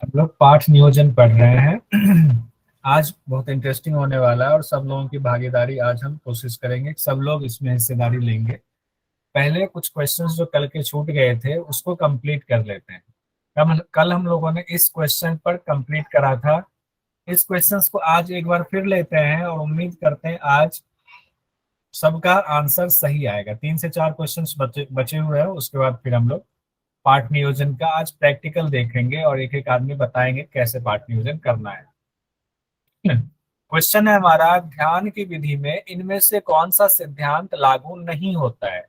हम लोग पाठ नियोजन पढ़ रहे हैं। आज बहुत इंटरेस्टिंग होने वाला है और सब लोगों की भागीदारी आज हम कोशिश करेंगे कि सब लोग इसमें हिस्सेदारी लेंगे। पहले कुछ क्वेश्चंस जो कल के छूट गए थे उसको कंप्लीट कर लेते हैं। कल हम लोगों ने इस क्वेश्चन पर कंप्लीट करा था। इस क्वेश्चंस को आज एक बार फिर लेते हैं और उम्मीद करते हैं आज सबका आंसर सही आएगा। 3 से 4 क्वेश्चंस बचे बचे हुए हैं, उसके बाद फिर हम लोग पाठ नियोजन का आज प्रैक्टिकल देखेंगे और एक एक आदमी बताएंगे कैसे पाठ नियोजन करना है। क्वेश्चन है हमारा, ध्यान की विधि में इनमें से कौन सा सिद्धांत लागू नहीं होता है।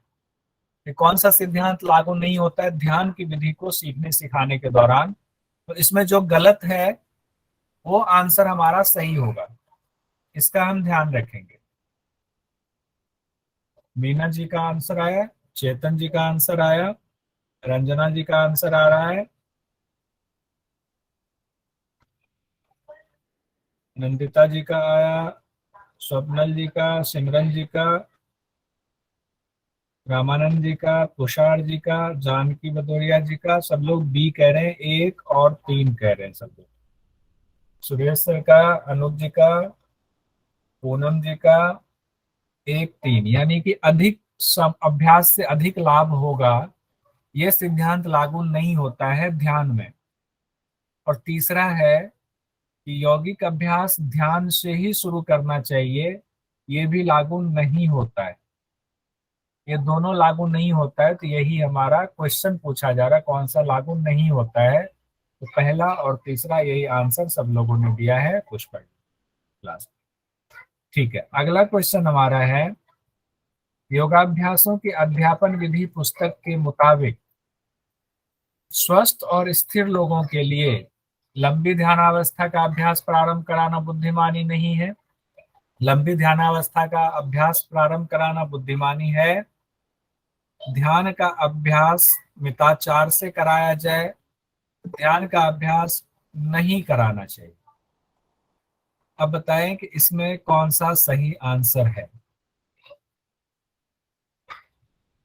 ये कौन सा सिद्धांत लागू नहीं होता है ध्यान की विधि को सीखने सिखाने के दौरान। तो इसमें जो गलत है वो आंसर हमारा सही होगा, इसका हम ध्यान रखेंगे। मीना जी का आंसर आया, चेतन जी का आंसर आया, रंजना जी का आंसर आ रहा है, नंदिता जी का आया, स्वप्नल जी का, सिमरन जी का, रामानंद जी का, तुषार जी का, जानकी भदौरिया जी का। सब लोग बी कह रहे हैं, 1 और 3 कह रहे हैं सब लोग। सुरेश सर का, अनूप जी का, पूनम जी का, 1 3, यानी कि अधिक सम अभ्यास से अधिक लाभ होगा, यह सिद्धांत लागू नहीं होता है ध्यान में। और तीसरा है कि यौगिक अभ्यास ध्यान से ही शुरू करना चाहिए, ये भी लागू नहीं होता है। ये दोनों लागू नहीं होता है, तो यही हमारा क्वेश्चन पूछा जा रहा है, कौन सा लागू नहीं होता है। तो पहला और तीसरा यही आंसर सब लोगों ने दिया है पुष्पा क्लास। ठीक है, अगला क्वेश्चन हमारा है, योगाभ्यासों की अध्यापन विधि पुस्तक के मुताबिक स्वस्थ और स्थिर लोगों के लिए लंबी ध्यानावस्था का अभ्यास प्रारंभ कराना बुद्धिमानी नहीं है। लंबी ध्यानावस्था का अभ्यास प्रारंभ कराना बुद्धिमानी है। ध्यान का अभ्यास मिताचार से कराया जाए, ध्यान का अभ्यास नहीं कराना चाहिए। अब बताएं कि इसमें कौन सा सही आंसर है।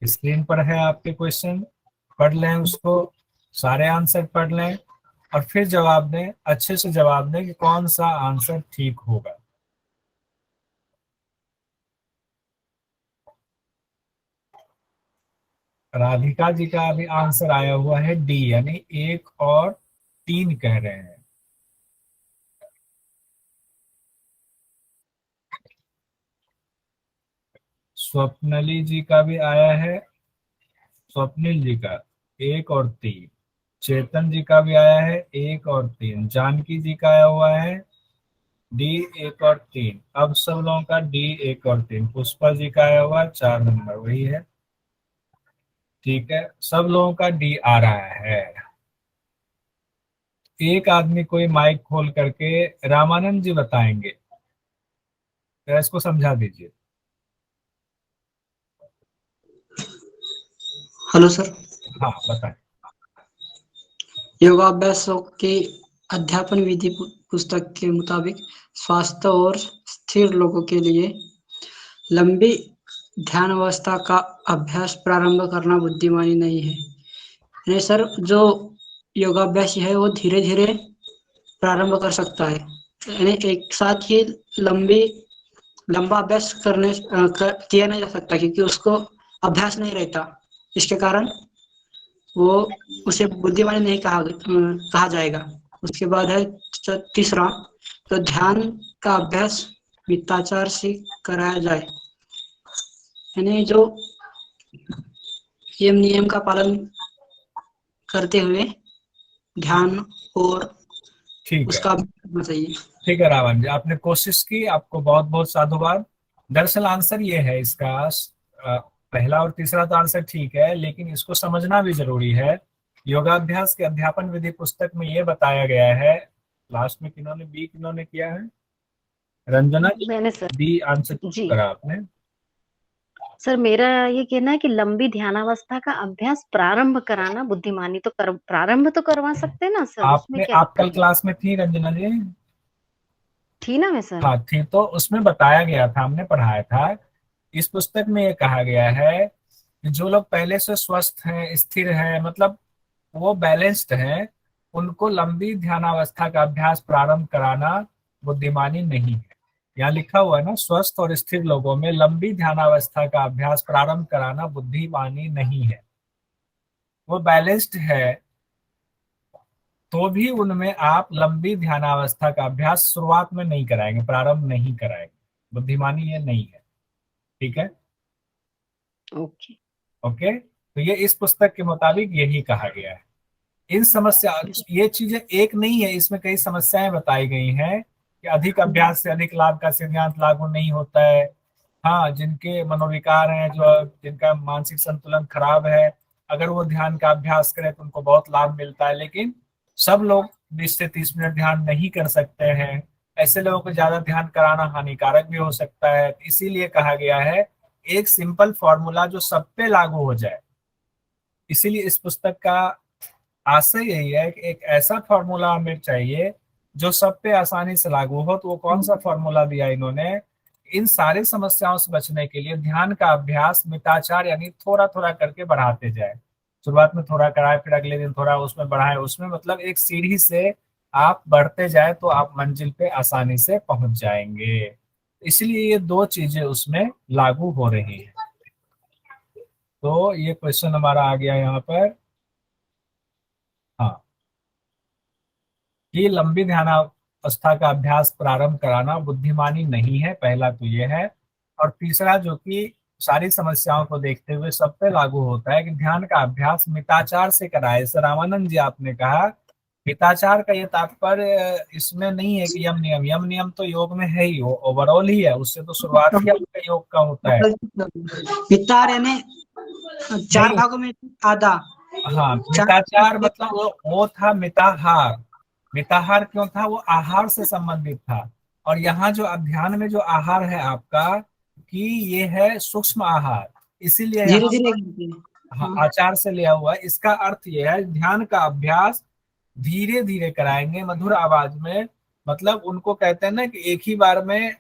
स्क्रीन पर है आपके क्वेश्चन, पढ़ लें उसको, सारे आंसर पढ़ लें और फिर जवाब दें, अच्छे से जवाब दें कि कौन सा आंसर ठीक होगा। राधिका जी का अभी आंसर आया हुआ है डी, यानी 1 और 3 कह रहे हैं। स्वप्नली जी का भी आया है, स्वप्निल जी का 1 और 3। चेतन जी का भी आया है 1 और 3। जानकी जी का आया हुआ है डी, 1 और 3। अब सब लोगों का डी, 1 और 3। पुष्पा जी का आया हुआ 4 नंबर, वही है। ठीक है, सब लोगों का डी आ रहा है। एक आदमी कोई माइक खोल करके रामानंद जी बताएंगे, तो इसको समझा दीजिए। Hello sir. हाँ बताएं। योगाभ्यासों की अध्यापन विधि पुस्तक के मुताबिक स्वस्थ और स्थिर लोगों के लिए लंबी ध्यान अवस्था का अभ्यास प्रारंभ करना बुद्धिमानी नहीं है। यानी सर, जो योगाभ्यास है वो धीरे धीरे प्रारंभ कर सकता है। यानी एक साथ ही लंबी लंबा अभ्यास किया नहीं जा सकता, क्योंकि उसको अभ्यास नहीं रहता। इसके कारण वो उसे बुद्धिमानी नहीं कहा जाएगा। उसके बाद है तीसरा, तो ध्यान का अभ्यास मिताचार से कराया जाए। यानी जो यम नियम का पालन करते हुए ध्यान और ठीक है, उसका अभ्यास करना चाहिए। ठीक है रावण जी, आपने कोशिश की, आपको बहुत बहुत साधुवाद। दरअसल आंसर ये है इसका, पहला और तीसरा तो आंसर ठीक है, लेकिन इसको समझना भी जरूरी है। योगाभ्यास के अध्यापन विधि पुस्तक में ये बताया गया है, लास्ट में किन्होंने बी किन्होंने किया है, रंजना जी मैंने सर। ने बी आंसर जी करा आपने। सर, मेरा ये कहना है कि लंबी ध्यानावस्था का अभ्यास प्रारंभ कराना बुद्धिमानी, तो प्रारंभ तो करवा सकते हैं ना सर, उसमें आपने क्या आप कल दिक्कत है। क्लास में थी रंजना जी? थी ना मैं सर। हाँ थी, तो उसमें बताया गया था, हमने पढ़ाया था। इस पुस्तक में ये कहा गया है कि जो लोग पहले से स्वस्थ हैं, स्थिर हैं, मतलब वो बैलेंस्ड हैं, उनको लंबी ध्यानावस्था का अभ्यास प्रारंभ कराना बुद्धिमानी नहीं है। यहाँ लिखा हुआ है ना, स्वस्थ और स्थिर लोगों में लंबी ध्यानावस्था का अभ्यास प्रारंभ कराना बुद्धिमानी नहीं है। वो बैलेंस्ड है, तो भी उनमें आप लंबी ध्यानावस्था का अभ्यास शुरुआत में नहीं कराएंगे, प्रारंभ नहीं कराएंगे, बुद्धिमानी ये नहीं है। ठीक है, ओके। ओके। तो ये इस पुस्तक के मुताबिक यही कहा गया है। इन समस्या, ये चीजें एक नहीं है, इसमें कई समस्याएं बताई गई हैं कि अधिक अभ्यास से अधिक लाभ का सिद्धांत लागू नहीं होता है। हाँ, जिनके मनोविकार हैं, जो जिनका मानसिक संतुलन खराब है, अगर वो ध्यान का अभ्यास करें तो उनको बहुत लाभ मिलता है, लेकिन सब लोग 20 से 30 मिनट ध्यान नहीं कर सकते हैं। ऐसे लोगों को ज्यादा ध्यान कराना हानिकारक भी हो सकता है। इसीलिए कहा गया है एक सिंपल फॉर्मूला जो सब पे लागू हो जाए। इसीलिए इस पुस्तक का आशय यही है कि एक ऐसा फॉर्मूला हमें चाहिए जो सब पे आसानी से लागू हो। तो वो कौन सा फॉर्मूला दिया इन्होंने? इन सारी समस्याओं से बचने के लिए ध्यान का अभ्यास मिताचार, यानी थोड़ा थोड़ा करके बढ़ाते जाए। शुरुआत में थोड़ा कराए, फिर अगले दिन थोड़ा उसमें बढ़ाए, उसमें मतलब एक सीढ़ी से आप बढ़ते जाए तो आप मंजिल पे आसानी से पहुंच जाएंगे। इसलिए ये दो चीजें उसमें लागू हो रही है। तो ये क्वेश्चन हमारा आ गया यहाँ पर। हाँ, ये लंबी ध्यानावस्था का अभ्यास प्रारंभ कराना बुद्धिमानी नहीं है, पहला तो ये है। और तीसरा, जो कि सारी समस्याओं को देखते हुए सब पे लागू होता है, कि ध्यान का अभ्यास मिताचार से कराए। सर रामानंद जी, आपने कहा मिताचार का ये तात्पर्य इसमें नहीं है कि यम नियम, यम नियम तो योग में है ही, वो ओवरऑल ही है, उससे तो शुरुआत ही आपका योग का होता है। मितार यानी 4 नहीं, भागों में आधा। हाँ, मिताचार मतलब वो था मिताहार। मिताहार क्यों था? वो आहार से संबंधित था। और यहाँ जो अध्ययन में जो आहार है आपका, कि ये है सूक्ष्म आहार, इसीलिए धीरे यहाँ धीरे। हाँ, आचार से लिया हुआ है। इसका अर्थ ये है ध्यान का अभ्यास धीरे धीरे कराएंगे, मधुर आवाज में। मतलब उनको कहते हैं ना कि एक ही बार में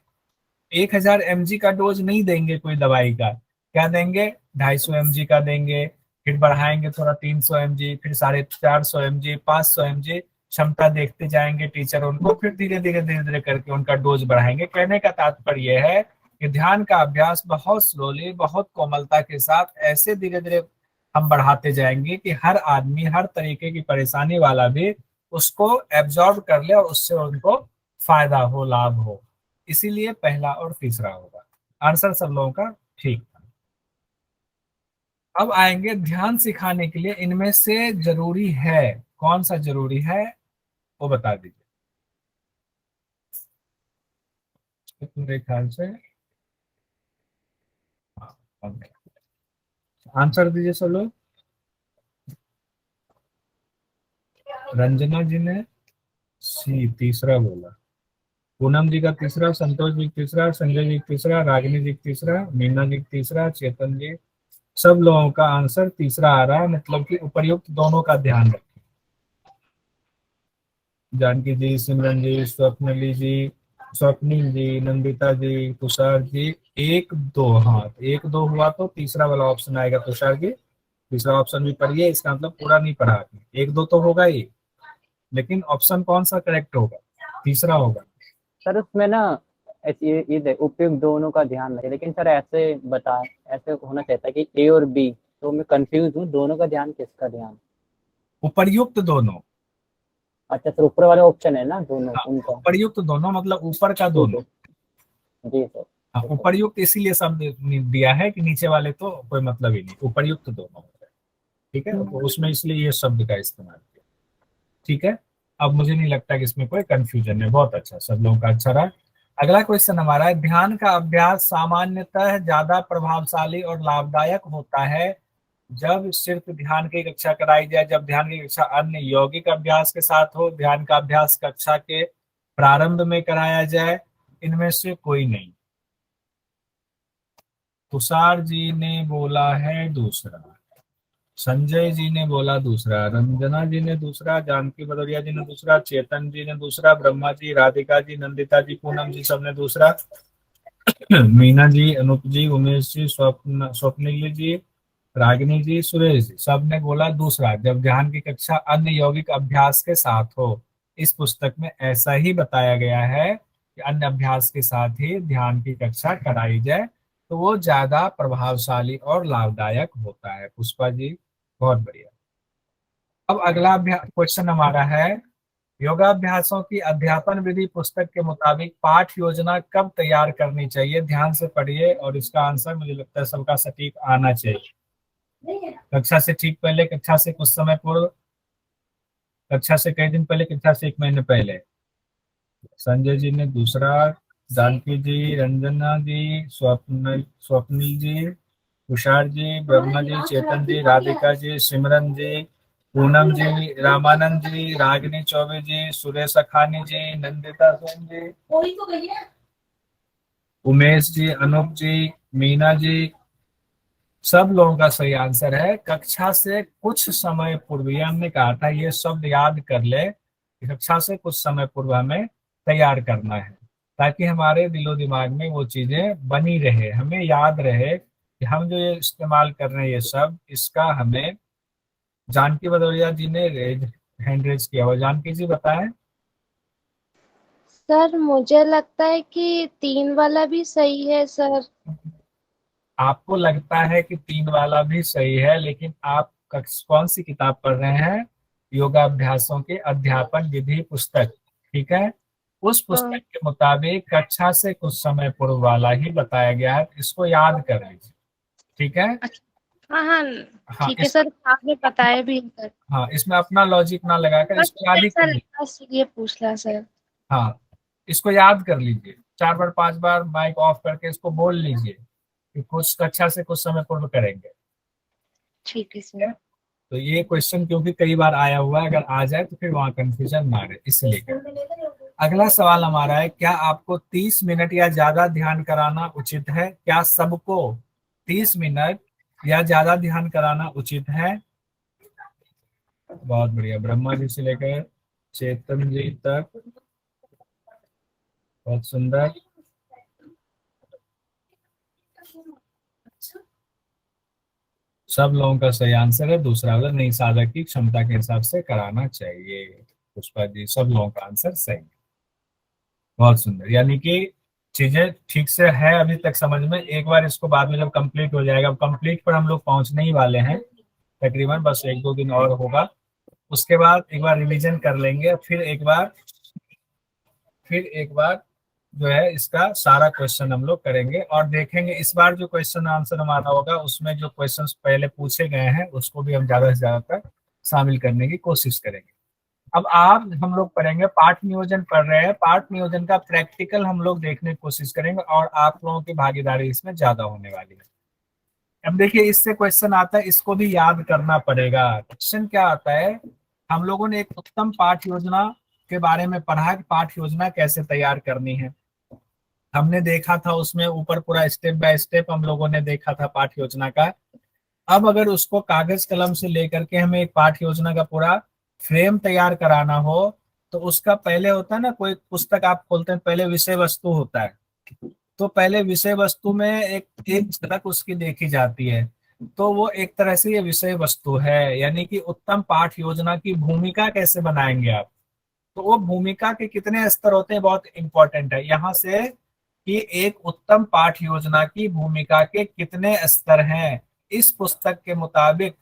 1000 mg का डोज नहीं देंगे कोई दवाई का। क्या देंगे? 250 mg का देंगे, फिर बढ़ाएंगे थोड़ा 300 mg, फिर 450 mg, 500 mg, क्षमता देखते जाएंगे टीचर उनको, फिर धीरे धीरे करके उनका डोज बढ़ाएंगे। कहने का तात्पर्य यह है कि ध्यान का अभ्यास बहुत स्लोली, बहुत कोमलता के साथ ऐसे धीरे धीरे हम बढ़ाते जाएंगे कि हर आदमी, हर तरीके की परेशानी वाला भी उसको एब्जॉर्ब कर ले और उससे उनको फायदा हो, लाभ हो। इसीलिए पहला और तीसरा होगा। आंसर सब लोगों का ठीक था। अब आएंगे ध्यान सिखाने के लिए इनमें से जरूरी है, कौन सा जरूरी है वो बता दीजिए। मेरे ख्याल से आंसर दीजिए सब लोग। रंजना जी ने सी तीसरा बोला, पूनम जी का तीसरा, संतोष जी तीसरा, संजय जी तीसरा, रागिनी जी तीसरा, मीना जी तीसरा, चेतन जी, सब लोगों का आंसर तीसरा आ रहा है। मतलब कि उपर्युक्त दोनों का ध्यान रखें। जानकी जी, सिमरन जी, स्वप्नली जी, स्वप्निल जी, नंदिता जी, तुषार जी, 1 2, हाँ 1 2 हुआ तो तीसरा वाला ऑप्शन आएगा। तुषार जी तीसरा ऑप्शन भी पढ़िए, इसका मतलब पूरा नहीं पढ़ा। 1 2 तो होगा ही, लेकिन ऑप्शन कौन सा करेक्ट होगा? तीसरा होगा। सर उसमें ना ये उपयुक्त दोनों का ध्यान रखे, लेकिन सर ऐसे बता, ऐसे होना चाहता है कि ए और बी, तो मैं कंफ्यूज हूँ, दोनों का ध्यान किसका ध्यान? उपर्युक्त दोनों। अच्छा सर, ऊपर वाले ऑप्शन है ना दोनों, हाँ, उनका। उपर्युक्त दोनों मतलब ऊपर का दोनों। जी सर। हाँ, उपर्युक्त इसीलिए शब्द दिया है कि नीचे वाले तो कोई मतलब ही नहीं, उपर्युक्त दोनों। ठीक है, तो उसमें इसलिए ये शब्द का इस्तेमाल किया। ठीक है, अब मुझे नहीं लगता कि इसमें कोई कंफ्यूजन है। बहुत अच्छा, सब लोगों का अच्छा रहा। अगला क्वेश्चन हमारा है, ध्यान का अभ्यास सामान्यतः ज्यादा प्रभावशाली और लाभदायक होता है जब सिर्फ ध्यान की कक्षा कराई जाए, जब ध्यान की कक्षा अन्य यौगिक अभ्यास के साथ हो, ध्यान का अभ्यास कक्षा के प्रारंभ में कराया जाए, इनमें से कोई नहीं। तुषार जी ने बोला है दूसरा, संजय जी ने बोला दूसरा, रंजना जी ने दूसरा, जानकी भदौरिया जी ने दूसरा, चेतन जी ने दूसरा, ब्रह्मा जी, राधिका जी, नंदिता जी, पूनम जी, सबने दूसरा। मीना जी, अनूप जी, उमेश जी, स्वप्निल जी, रागिनी जी, सुरेश जी, सबने बोला दूसरा, जब ध्यान की कक्षा अन्य यौगिक अभ्यास के साथ हो। इस पुस्तक में ऐसा ही बताया गया है कि अन्य अभ्यास के साथ ही ध्यान की कक्षा कराई जाए तो वो ज्यादा प्रभावशाली और लाभदायक होता है। पुष्पा जी, बहुत बढ़िया। अब अगला क्वेश्चन हमारा है, योगाभ्यासों की अध्यापन विधि पुस्तक के मुताबिक पाठ योजना कब तैयार करनी चाहिए? ध्यान से पढ़िए और इसका आंसर मुझे लगता है सबका सटीक आना चाहिए। कक्षा से ठीक पहले, कक्षा से कुछ समय पूर्व, कक्षा से कई दिन पहले, कक्षा से 1 महीने पहले। संजय जी ने दूसरा, जानकी जी, रंजना जी, स्वप्निल जी, तुषार जी, ब्रह्मा जी, चेतन जी, राधिका जी, सिमरन जी, पूनम जी, रामानंद जी, रागिनी चौबे जी, सुरेश अखानी जी, नंदिता सेन जी, उमेश जी, अनूप जी, मीना जी, सब लोगों का सही आंसर है कक्षा से कुछ समय पूर्व। ये हमने कहा था, ये शब्द याद कर ले, कक्षा से कुछ समय पूर्व हमें तैयार करना है ताकि हमारे दिलो दिमाग में वो चीजें बनी रहे, हमें याद रहे कि हम जो ये इस्तेमाल कर रहे हैं ये सब, इसका हमें। जानकी भदौरिया जी ने हैंड रेज किया हुआ। जानकी जी बताएं। सर मुझे लगता है कि 3 वाला भी सही है सर। आपको लगता है कि 3 वाला भी सही है, लेकिन आप कौन सी किताब पढ़ रहे हैं? योगाभ्यासों के अध्यापन विधि पुस्तक, ठीक है। उस पुस्तक के मुताबिक कक्षा से कुछ समय पूर्व वाला ही बताया गया है, इसको याद कर लीजिए, ठीक है। हाँ हाँ हाँ ठीक है सर, आपने बताया भी है सर। हाँ, इसमें अपना लॉजिक ना लगाकर इसको याद ही कर सर लीजिए। बस ये पूछ रहा सर। हाँ, इसको याद कर लीजिए, 4 बार 5 बार माइक ऑफ करके इसको बोल लीजिए कि कुछ कक्षा से कुछ समय पूर्व करेंगे। ठीक है सर। तो ये क्वेश्चन क्योंकि कई बार आया हुआ है, अगर आ जाए तो फिर वहां कंफ्यूजन ना रहे, इसलिए। अगला सवाल हमारा है, क्या आपको 30 मिनट या ज्यादा ध्यान कराना उचित है? क्या सबको 30 मिनट या ज्यादा ध्यान कराना उचित है? बहुत बढ़िया, ब्रह्मा जी से लेकर चेतन जी तक, बहुत सुंदर। सब लोगों का सही आंसर है दूसरा वाला, नहीं साधक की क्षमता के हिसाब से कराना चाहिए। पुष्पा जी, सब लोगों का आंसर सही है, बहुत सुंदर। यानी कि चीजें ठीक से है अभी तक समझ में, एक बार इसको बाद में जब कंप्लीट हो जाएगा, कंप्लीट पर हम लोग पहुंचने ही वाले हैं तकरीबन, बस 1-2 दिन और होगा, उसके बाद एक बार रिवीजन कर लेंगे, फिर एक बार जो है इसका सारा क्वेश्चन हम लोग करेंगे और देखेंगे। इस बार जो क्वेश्चन आंसर हमारा होगा उसमें जो क्वेश्चंस पहले पूछे गए हैं उसको भी हम ज्यादा से ज्यादा शामिल करने की कोशिश करेंगे। अब आप हम लोग पढ़ेंगे, पाठ नियोजन पढ़ रहे हैं, पाठ नियोजन का प्रैक्टिकल हम लोग देखने की कोशिश करेंगे और आप लोगों की भागीदारी इसमें ज्यादा होने वाली है। अब देखिए, इससे क्वेश्चन आता है, इसको भी याद करना पड़ेगा। क्वेश्चन क्या आता है, हम लोगों ने एक उत्तम पाठ योजना के बारे में पढ़ा कि पाठ योजना कैसे तैयार करनी है। हमने देखा था उसमें ऊपर पूरा स्टेप बाय स्टेप हम लोगों ने देखा था पाठ योजना का। अब अगर उसको कागज कलम से लेकर के हमें एक पाठ योजना का पूरा फ्रेम तैयार कराना हो तो उसका पहले होता है ना, कोई पुस्तक आप खोलते हैं पहले विषय वस्तु होता है, तो पहले विषय वस्तु में एक झलक उसकी देखी जाती है, तो वो एक तरह से ये विषय वस्तु है। यानी कि उत्तम पाठ योजना की भूमिका कैसे बनाएंगे आप, तो वो भूमिका के कितने स्तर होते हैं बहुत इंपॉर्टेंट है यहाँ से, कि एक उत्तम पाठ योजना की भूमिका के कितने स्तर हैं। इस पुस्तक के मुताबिक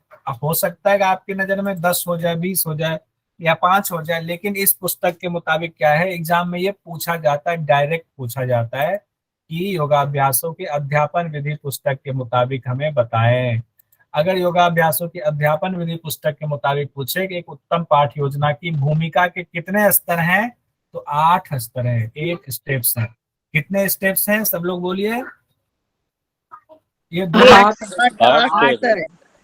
हो सकता है कि आपकी नजर में 10 हो जाए, 20 हो जाए या 5 हो जाए, लेकिन इस पुस्तक के मुताबिक क्या है, एग्जाम में ये पूछा जाता है, डायरेक्ट पूछा जाता है कि योगाभ्यासों के अध्यापन विधि पुस्तक के मुताबिक हमें बताएं। अगर योगाभ्यासों की अध्यापन विधि पुस्तक के मुताबिक पूछे कि एक उत्तम पाठ योजना की भूमिका के कितने स्तर हैं, तो 8 स्तर हैं, 8 स्टेप्स हैं। कितने स्टेप्स हैं सब लोग बोलिए? ये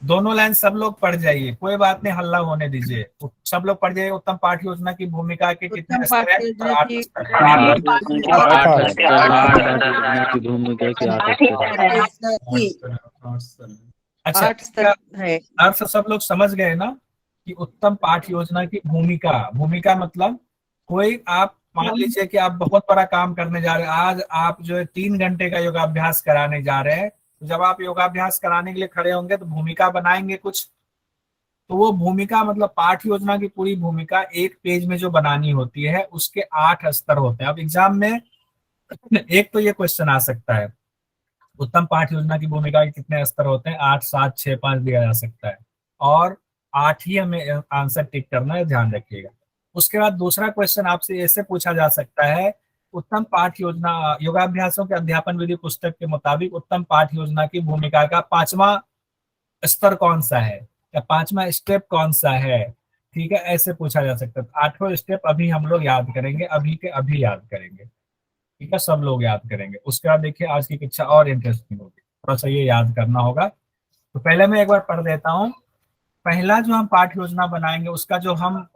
दोनों लाइन सब लोग पढ़ जाइए, कोई बात नहीं, हल्ला होने दीजिए, सब लोग पढ़ जाइए। उत्तम पाठ योजना की भूमिका के कितने स्तर हैं? 8 स्तर। अच्छा, अर्थ सब लोग समझ गए ना कि उत्तम पाठ योजना की भूमिका मतलब कोई, आप मान लीजिए कि आप बहुत बड़ा काम करने जा रहे हैं, आज आप जो है 3 घंटे का योगाभ्यास कराने जा रहे हैं, तो जब आप योगाभ्यास कराने के लिए खड़े होंगे तो भूमिका बनाएंगे कुछ, तो वो भूमिका मतलब पाठ योजना की पूरी भूमिका एक पेज में जो बनानी होती है उसके 8 स्तर होते हैं। अब एग्जाम में एक तो ये क्वेश्चन आ सकता है, उत्तम पाठ योजना की भूमिका के कितने स्तर होते हैं, 8, 7, 6, 5 दिया जा सकता है, और 8 ही हमें आंसर टिक करना है, ध्यान रखिएगा। उसके बाद दूसरा क्वेश्चन आपसे ऐसे पूछा जा सकता है, उत्तम पाठ योजना योगाभ्यासों के अध्यापन विधि पुस्तक के मुताबिक उत्तम पाठ योजना की भूमिका का 5वां स्तर कौन सा है या 5वां स्टेप कौन सा है, ठीक है, ऐसे पूछा जा सकता है। 8वां स्टेप अभी हम लोग याद करेंगे, अभी के अभी याद करेंगे, ठीक है, सब लोग याद करेंगे। उसके बाद देखिए आज की कक्षा और इंटरेस्टिंग होगी, थोड़ा सा ये याद करना होगा। तो पहले मैं एक बार पढ़ देता हूँ। पहला जो हम पाठ योजना बनाएंगे उसका जो हम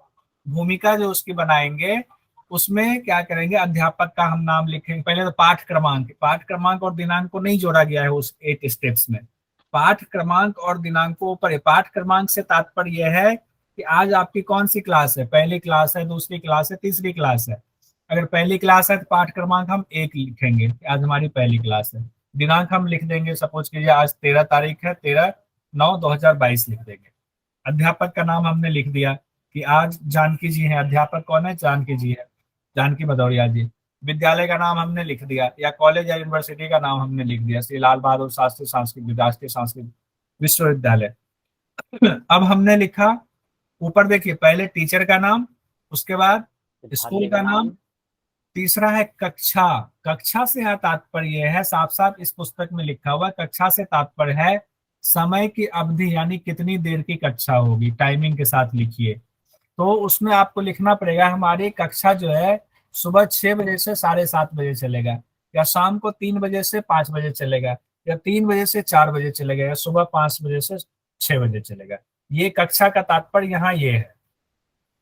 भूमिका जो उसकी बनाएंगे उसमें क्या करेंगे, अध्यापक का हम नाम लिखेंगे। पहले तो पाठ क्रमांक और दिनांक को नहीं जोड़ा गया है उस 8 स्टेप्स में। पाठ क्रमांक और दिनांकों पर, पाठ क्रमांक से तात्पर्य यह है कि आज आपकी कौन सी क्लास है, पहली क्लास है, दूसरी क्लास है, तीसरी क्लास है। अगर पहली क्लास है तो पाठ क्रमांक हम 1 लिखेंगे, आज हमारी पहली क्लास है। दिनांक हम लिख देंगे, सपोज कीजिए आज 13 तारीख है, 13/9/2022 लिख देंगे। अध्यापक का नाम हमने लिख दिया कि आज जानकी जी हैं, अध्यापक कौन है, जानकी जी है, जानकी भदौरिया जी। विद्यालय का नाम हमने लिख दिया, या कॉलेज या यूनिवर्सिटी का नाम हमने लिख दिया, श्री लाल बहादुर शास्त्री सांस्कृतिक राष्ट्रीय सांस्कृतिक विश्वविद्यालय। अब हमने लिखा, ऊपर देखिए, पहले टीचर का नाम, उसके बाद स्कूल का नाम, तीसरा है कक्षा। कक्षा से यहाँ तात्पर्य है, साफ साफ इस पुस्तक में लिखा हुआ, कक्षा से तात्पर्य है समय की अवधि, यानी कितनी देर की कक्षा होगी, टाइमिंग के साथ लिखिए। तो उसमें आपको लिखना पड़ेगा हमारी कक्षा जो है सुबह 6 बजे से 7:30 बजे चलेगा, या शाम को 3 बजे से 5 बजे चलेगा, या 3 बजे से 4 बजे चलेगा, या सुबह 5 बजे से 6 बजे चलेगा। ये कक्षा का तात्पर्य यहाँ ये है,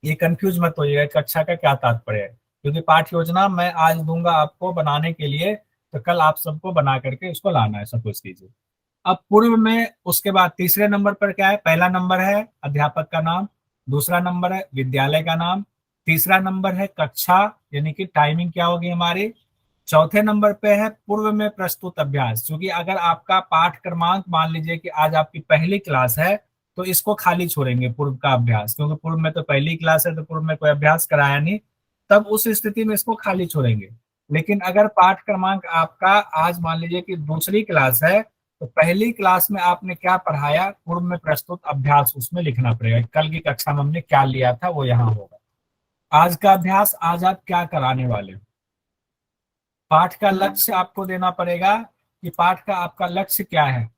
ये कंफ्यूज मत होइएगा कक्षा का क्या तात्पर्य है, क्योंकि पाठ योजना मैं आज दूंगा आपको बनाने के लिए, तो कल आप सबको बना करके इसको लाना है, सपोज कीजिए। अब पूर्व में, उसके बाद तीसरे नंबर पर क्या है, पहला नंबर है अध्यापक का नाम, दूसरा नंबर है विद्यालय का नाम, तीसरा नंबर है कक्षा यानी कि टाइमिंग क्या होगी हमारी, चौथे नंबर पे है पूर्व में प्रस्तुत अभ्यास। क्योंकि अगर आपका पाठ क्रमांक मान लीजिए कि आज आपकी पहली क्लास है तो इसको खाली छोड़ेंगे पूर्व का अभ्यास, क्योंकि पूर्व में तो पहली क्लास है तो पूर्व में कोई अभ्यास कराया नहीं, तब उस स्थिति में इसको खाली छोड़ेंगे। लेकिन अगर पाठ क्रमांक आपका आज मान लीजिए कि दूसरी क्लास है तो पहली क्लास में आपने क्या पढ़ाया, पूर्व में प्रस्तुत अभ्यास उसमें लिखना पड़ेगा, कल की कक्षा में हमने क्या लिया था वो यहाँ होगा। आज का अभ्यास, आज आप क्या कराने वाले हो, पाठ का लक्ष्य आपको देना पड़ेगा कि पाठ का आपका लक्ष्य क्या है,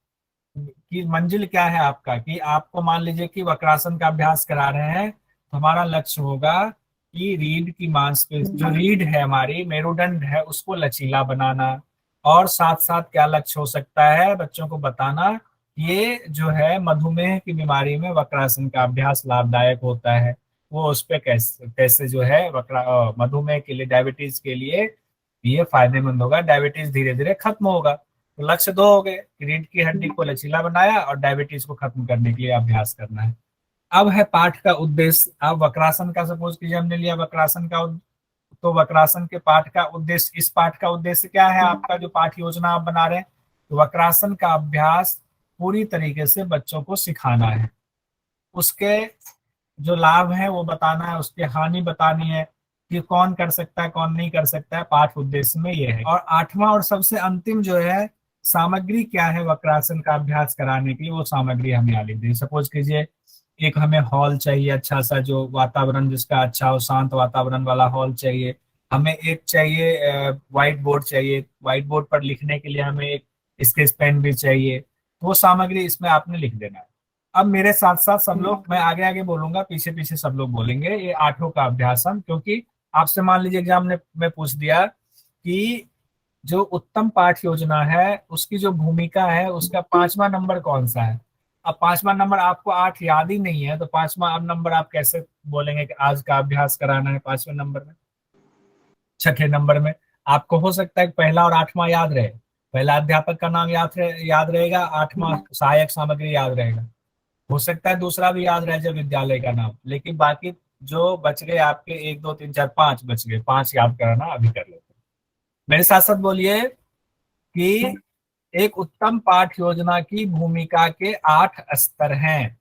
कि मंजिल क्या है आपका, कि आपको मान लीजिए कि वक्रासन का अभ्यास करा रहे हैं तो हमारा लक्ष्य होगा कि रीढ़ की मांसपेशी, जो रीढ़ है हमारी मेरुदंड है, उसको लचीला बनाना। और साथ साथ क्या लक्ष्य हो सकता है, बच्चों को बताना ये जो है मधुमेह की बीमारी में वक्रासन का अभ्यास लाभदायक होता है, वो उस पर कैसे जो है मधुमेह के लिए, डायबिटीज के लिए ये फायदेमंद होगा, डायबिटीज धीरे धीरे खत्म होगा। तो लक्ष्य 2 हो गए, रीढ़ की हड्डी को लचीला बनाया और डायबिटीज को खत्म करने के लिए अभ्यास करना है। अब है पाठ का उद्देश्य। अब वक्रासन का सपोज कीजिए हमने लिया वक्रासन का, तो वक्रासन के पाठ का उद्देश्य, इस पाठ का उद्देश्य क्या है आपका, जो पाठ योजना आप बना रहे हैं, तो वक्रासन का अभ्यास पूरी तरीके से बच्चों को सिखाना है, उसके जो लाभ है वो बताना है, उसकी हानि बतानी है कि कौन कर सकता है कौन नहीं कर सकता है, पाठ उद्देश्य में ये है। और 8वां और सबसे अंतिम जो है सामग्री क्या है वक्रासन का अभ्यास कराने के लिए, वो सामग्री हम यहाँ लिख दें। सपोज कीजिए एक हमें हॉल चाहिए अच्छा सा, जो वातावरण जिसका अच्छा हो, शांत वातावरण वाला हॉल चाहिए हमें, एक चाहिए व्हाइट बोर्ड चाहिए, व्हाइट बोर्ड पर लिखने के लिए हमें एक स्केच पेन भी चाहिए, तो वो सामग्री इसमें आपने लिख देना है। अब मेरे साथ साथ सब लोग, मैं आगे आगे बोलूंगा, पीछे पीछे सब लोग बोलेंगे, ये 8 का अभ्यास हम, क्योंकि आपसे मान लीजिए एग्जाम में पूछ दिया कि जो उत्तम पाठ योजना है उसकी जो भूमिका है उसका 5वां नंबर कौन सा है। अब 5वां नंबर आपको 8 याद ही नहीं है, तो 5वां नंबर आप कैसे बोलेंगे कि आज का अभ्यास कराना है 5वें नंबर में, 6ठे नंबर में। आपको हो सकता है पहला और 8वां याद रहे, पहला अध्यापक का नाम याद रहेगा, 8वां सहायक सामग्री याद रहेगा, हो सकता है दूसरा भी याद रह जाए विद्यालय का नाम, लेकिन बाकी जो बच गए आपके 1 2 3 4 5 बच गए, 5 याद कराना अभी कर लेते हैं। मेरे साथ साथ बोलिए कि एक उत्तम पाठ योजना की भूमिका के 8 स्तर हैं।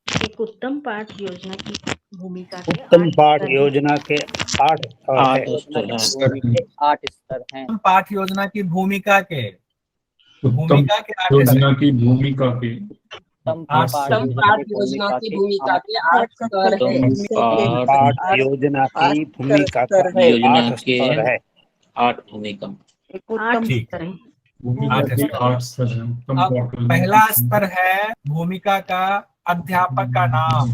एक उत्तम पाठ योजना की भूमिका के उत्तम 8 पाठ स्तर हैं। योजना के 8 स्तर है। योजना की भूमि के 8 स्तर हैं। उत्तम पाठ योजना की भूमिका के उत्तम भूमिका के 8 स्तर योजना की भूमिका के उत्तम आठ पाठ स्तर। योजना की भूमिका के 8 स्तर हैं। उत्तम पाठ योजना की भूमिका के 8 स्तर है। 8 भूमिका। 8 ठीक स्तर हैं। भूमिका आठ के स्तर। 8 स्तर हैं। उत्तम अब पाठ योजना पहला की स्तर है भूमिका का अध्यापक का नाम।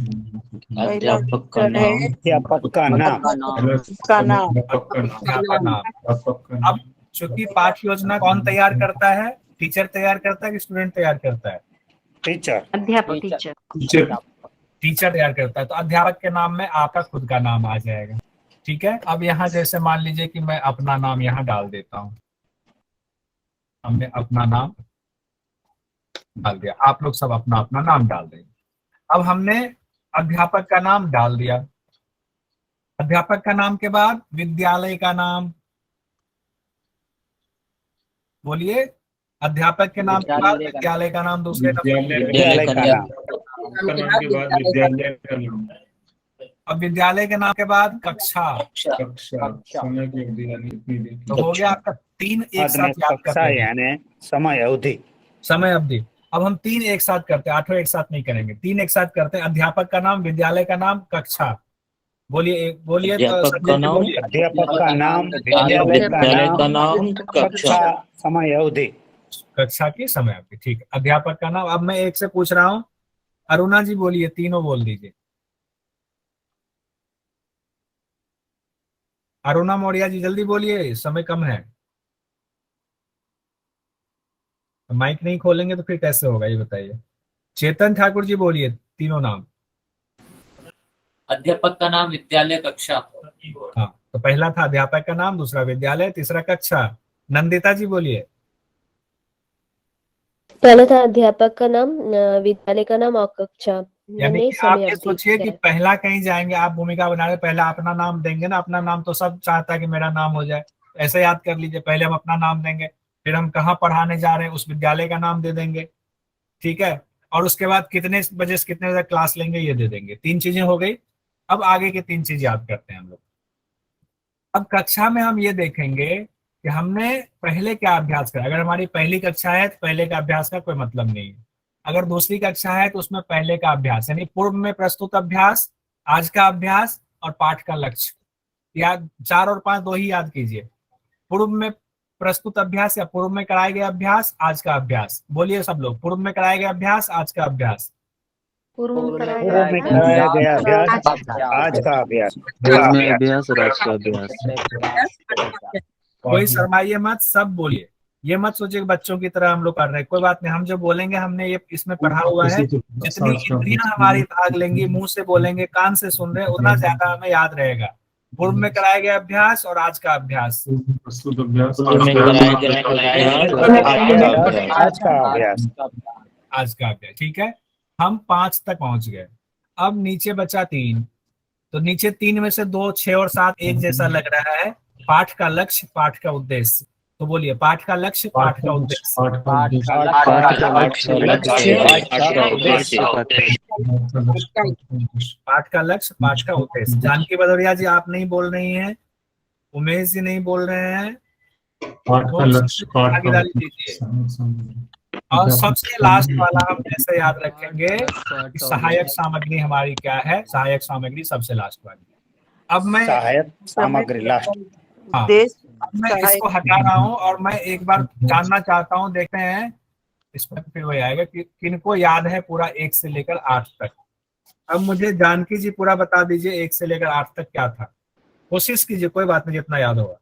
अध्यापक का नाम। अध्यापक का नाम। अध्यापक का नाम। अध्यापक नाम। अध्यापक का नाम। अब चूंकि पाठ योजना कौन तैयार करता है, टीचर तैयार करता है कि स्टूडेंट तैयार करता है? टीचर। अध्यापक टीचर टीचर। टीचर तैयार करता है। तो अध्यापक के नाम में आपका खुद का नाम आ जाएगा। ठीक है। अब यहाँ जैसे मान लीजिए कि मैं अपना नाम यहाँ डाल देता हूँ, हमने अपना नाम डाल दिया, आप लोग सब अपना अपना नाम डाल देंगे। अब हमने अध्यापक का नाम डाल दिया। अध्यापक का नाम के बाद विद्यालय का नाम बोलिए। अध्यापक के नाम के बाद विद्यालय का नाम दूसरे नंबर। विद्यालय का नाम। का नाम के बाद विद्यालय का नाम। अब विद्यालय के नाम के बाद कक्षा। कक्षा। समय की अवधि यानी कितनी देर की। तो हो गया आपका 3 एक साथ याद कक्षा करते हैं। यानी समय अवधि। समय अवधि। अब हम 3 एक साथ करते हैं, 8 एक साथ नहीं करेंगे, 3 एक साथ करते हैं। अध्यापक का नाम, विद्यालय का नाम, कक्षा। बोलिए बोलिए। अध्यापक का नाम, अध्यापक का नाम, विद्यालय का नाम, कक्षा, समय अवधि। कक्षा की समय अवधि। ठीक है। अध्यापक का नाम। अब मैं एक से पूछ रहा हूँ, अरुणा जी बोलिए, तीनों बोल दीजिए। अरुणा मौर्य जी जल्दी बोलिए, समय कम है। माइक नहीं खोलेंगे तो फिर कैसे होगा ये बताइए। चेतन ठाकुर जी बोलिए, तीनों नाम। अध्यापक का नाम, विद्यालय, कक्षा। हाँ, तो पहला था अध्यापक का नाम, दूसरा विद्यालय, तीसरा कक्षा। नंदिता जी बोलिए। पहला था अध्यापक का नाम, विद्यालय का नाम और कक्षा। यानी मैंने कि समय आप ये अवधि सोचिए कि किया है। पहला कहीं जाएंगे, आप भूमिका बना रहे, पहला अपना नाम देंगे ना। अपना नाम तो सब चाहता है कि मेरा नाम हो जाए। ऐसे याद कर लीजिए, पहले हम अपना नाम देंगे, फिर हम कहाँ पढ़ाने जा रहे हैं उस विद्यालय का नाम दे देंगे। ठीक है। और उसके बाद कितने बजे से कितने बजे क्लास लेंगे ये दे देंगे। 3 चीजें हो गई। अब आगे की 3 चीज याद करते हैं हम लोग। अब कक्षा में हम ये देखेंगे कि हमने पहले क्या अभ्यास करा। अगर हमारी पहली कक्षा है तो पहले का अभ्यास का कोई मतलब नहीं है। अगर दूसरी कक्षा है तो उसमें पहले का अभ्यास यानी पूर्व में प्रस्तुत अभ्यास, आज का अभ्यास और पाठ का लक्ष्य। याद 4 और 5 दो ही याद कीजिए। पूर्व में प्रस्तुत अभ्यास या पूर्व में कराए गए अभ्यास, आज का अभ्यास। बोलिए सब लोग, पूर्व में कराए गए अभ्यास, आज का अभ्यास। पूर्व में कराया पूर्व में कराया गया अभ्यास, आज का अभ्यास। पूर्व में अभ्यास और आज का अभ्यास। कोई शर्माइए मत, सब बोलिए। ये मत सोचिए कि बच्चों की तरह हम लोग कर रहे हैं। कोई बात नहीं, हम जो बोलेंगे हमने ये इसमें पढ़ा हुआ है। जितनी इंद्रियां हमारी भाग लेंगी, मुंह से बोलेंगे, कान से सुन रहे हैं, उतना ज्यादा हमें याद रहेगा। पूर्व में कराया गया अभ्यास और आज का अभ्यास। प्रस्तुत अभ्यास, पूर्व में कराया गया अभ्यास और आज का अभ्यास। आज का अभ्यास। ठीक है। हम 5 तक पहुंच गए। अब नीचे बचा 3। तो नीचे 3 में से 2, 6 और 7 एक जैसा लग रहा है। पाठ का लक्ष्य, पाठ का उद्देश्य। तो बोलिए, पाठ का लक्ष्य, पाठ का उद्देश्य। पाठ का लक्ष्य, पाठ का लक्ष्य, पाठ का उद्देश्य। जानकी भदौरिया जी आप नहीं बोल रही हैं, उमेश जी नहीं बोल रहे हैं। पाठ का लक्ष्य, पाठ का भागीदारी दीजिए। और सबसे लास्ट वाला हम ऐसे याद रखेंगे कि सहायक सामग्री हमारी क्या है। सहायक सामग्री सबसे लास्ट वाली। अब मैं सहायक सामग्री लास्ट। हाँ, अब मैं इसको हटा रहा हूँ और मैं एक बार जानना चाहता हूँ, देखते हैं इसमें फिर वही आएगा कि किनको याद है पूरा 1 से लेकर 8 तक। अब मुझे जानकी जी पूरा बता दीजिए 1 से लेकर 8 तक क्या था। कोशिश कीजिए, कोई बात नहीं, जितना याद होगा।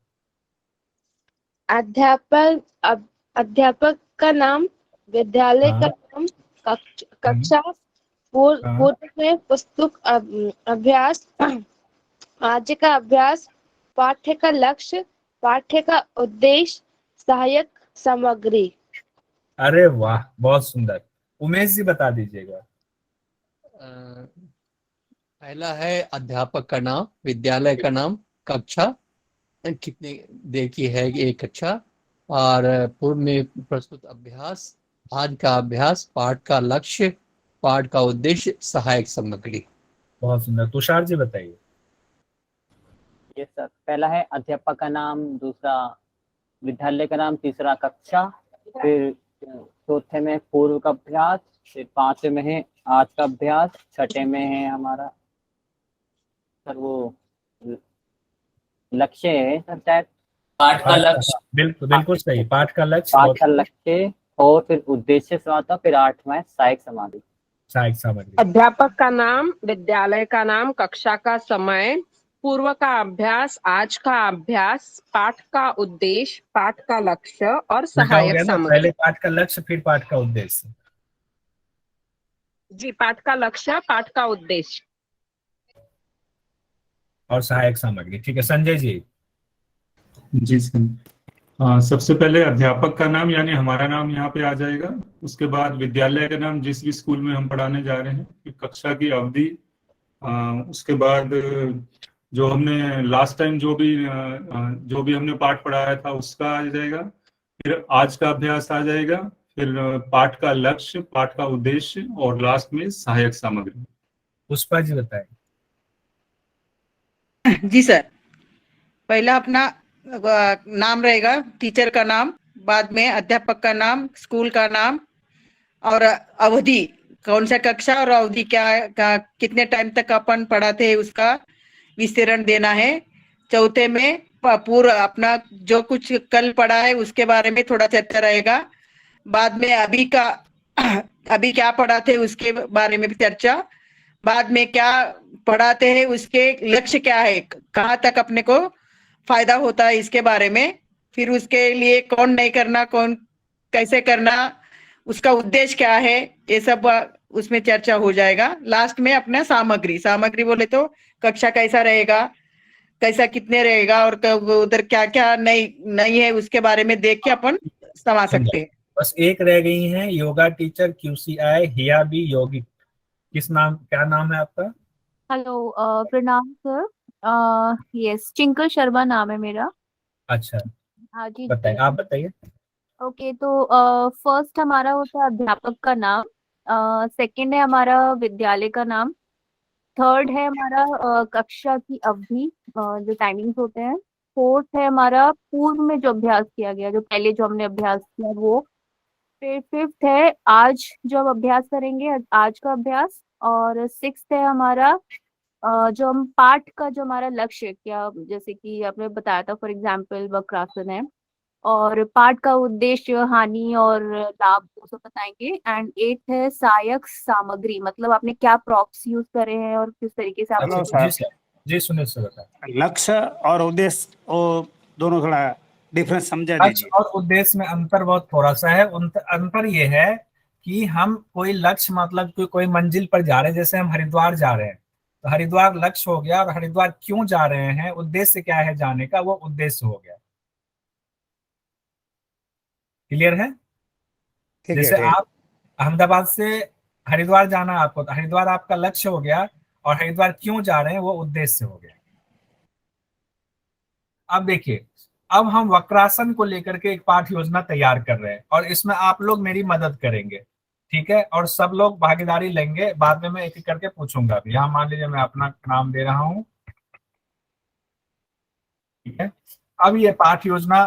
अध्यापक का नाम, विद्यालय का नाम, कक्षा, पूर्व में पुस्तक अभ्यास, आज का अभ्यास, पाठ्य का लक्ष्य, पाठ्य का उद्देश्य, सहायक सामग्री। अरे वाह, बहुत सुंदर। उमेश जी बता दीजिएगा। पहला है अध्यापक का नाम, विद्यालय का नाम, कक्षा कितने देर की है, एक कक्षा, और पूर्व में प्रस्तुत अभ्यास, आज का अभ्यास, पाठ का लक्ष्य, पाठ का उद्देश्य, सहायक सामग्री। बहुत सुंदर। तुषार जी बताइए। ये सर, पहला है अध्यापक का नाम, दूसरा विद्यालय का नाम, तीसरा कक्षा, फिर चौथे में पूर्व का अभ्यास, फिर पांचवे में है आज का अभ्यास, छठे में है हमारा सर वो लक्ष्य है सर, शायद पाठ का लक्ष्य। बिल्कुल बिल्कुल सही, पाठ का लक्ष्य, पाठ का लक्ष्य, और फिर उद्देश्य समाप्त, फिर 8वां है सहायक सामग्री। सहायक सामग्री। अध्यापक का नाम, विद्यालय का नाम, कक्षा का समय, पूर्व का अभ्यास, आज का अभ्यास, पाठ का उद्देश्य, पाठ का लक्ष्य और उल्टा हो सहायक गया ना, सामग्री। पहले पाठ का लक्ष्य फिर पाठ का उद्देश्य। जी, पाठ का लक्ष्य, पाठ का उद्देश्य और सहायक सामग्री। ठीक है, संजय जी। जी सर। सबसे पहले अध्यापक का नाम यानी हमारा नाम यहाँ पे आ जाएगा। उसके बाद विद्यालय का नाम, जिस भी स्कूल में हम पढ़ाने जा रहे हैं, फिर कक्षा की अवधि, उसके बाद जो हमने लास्ट टाइम जो भी हमने पाठ पढ़ाया था उसका आ जाएगा, फिर आज का अभ्यास आ जाएगा, फिर पाठ का लक्ष्य, पाठ का उद्देश्य और लास्ट में सहायक सामग्री। पुष्पा जी बताएं। जी सर, पहला अपना नाम रहेगा, टीचर का नाम, बाद में अध्यापक का नाम, स्कूल का नाम और अवधि, कौन सा कक्षा और अवधि क्या है, कितने टाइम तक अपन पढ़ाते हैं उसका विस्तरण देना है। चौथे में पूरा अपना जो कुछ कल पढ़ा है उसके बारे में थोड़ा चर्चा रहेगा। बाद में अभी क्या पढ़ाते हैं उसके बारे में भी चर्चा। बाद में क्या पढ़ाते हैं उसके लक्ष्य क्या है, कहाँ तक अपने को फायदा होता है इसके बारे में। फिर उसके लिए कौन नहीं करना, कौन कैसे करना, उसका उद्देश्य क्या है, ये सब उसमें चर्चा हो जाएगा। लास्ट में अपना सामग्री बोले तो कक्षा कैसा रहेगा, कैसा कितने रहेगा और उधर क्या क्या नहीं है उसके बारे में देख के अपन समझ सकते हैं। बस एक रह गई है, योगा टीचर QCI हिया बी यौगिक। क्या नाम है आपका? हेलो, प्रणाम सर। यस, चिंकल शर्मा नाम है मेरा। अच्छा, हाँ जी, बताइए, आप बताइए। ओके, तो फर्स्ट हमारा होता है अध्यापक का नाम, सेकंड है हमारा विद्यालय का नाम, थर्ड है हमारा कक्षा की अवधि, जो टाइमिंग्स होते हैं, फोर्थ है हमारा पूर्व में जो अभ्यास किया गया, जो पहले जो हमने अभ्यास किया वो, फिर फिफ्थ है आज जो हम अभ्यास करेंगे, आज का अभ्यास, और सिक्स्थ है हमारा जो हम पाठ का जो हमारा लक्ष्य क्या, जैसे कि आपने बताया था फॉर एग्जाम्पल वक्रासन है, और पाठ का उद्देश्य, हानि और लाभ वो सब बताएंगे। एंड एट है सहायक सामग्री, मतलब आपने क्या प्रॉप्स यूज करे हैं और किस तरीके से हेलो आपने। सर। जी सुनील सर बताएं। लक्ष्य और उद्देश्य वो दोनों थोड़ा डिफरेंस समझा लक्ष्य दीजिए। और उद्देश्य में अंतर बहुत थोड़ा सा है। अंतर ये है कि हम कोई लक्ष्य मतलब कोई मंजिल पर जा रहे हैं, जैसे हम हरिद्वार जा रहे हैं तो हरिद्वार लक्ष्य हो गया, और हरिद्वार क्यों जा रहे हैं, उद्देश्य क्या है जाने का, वो उद्देश्य हो गया। क्लियर है? जैसे आप अहमदाबाद से हरिद्वार जाना है आपको, तो हरिद्वार आपका लक्ष्य हो गया, और हरिद्वार क्यों जा रहे हैं वो उद्देश्य हो गया। अब देखिए, अब हम वक्रासन को लेकर के एक पाठ योजना तैयार कर रहे हैं, और इसमें आप लोग मेरी मदद करेंगे, ठीक है, और सब लोग भागीदारी लेंगे। बाद में मैं एक एक करके पूछूंगा भी। यहाँ मान लीजिए मैं अपना नाम दे रहा हूँ, ठीक है। अब ये पाठ योजना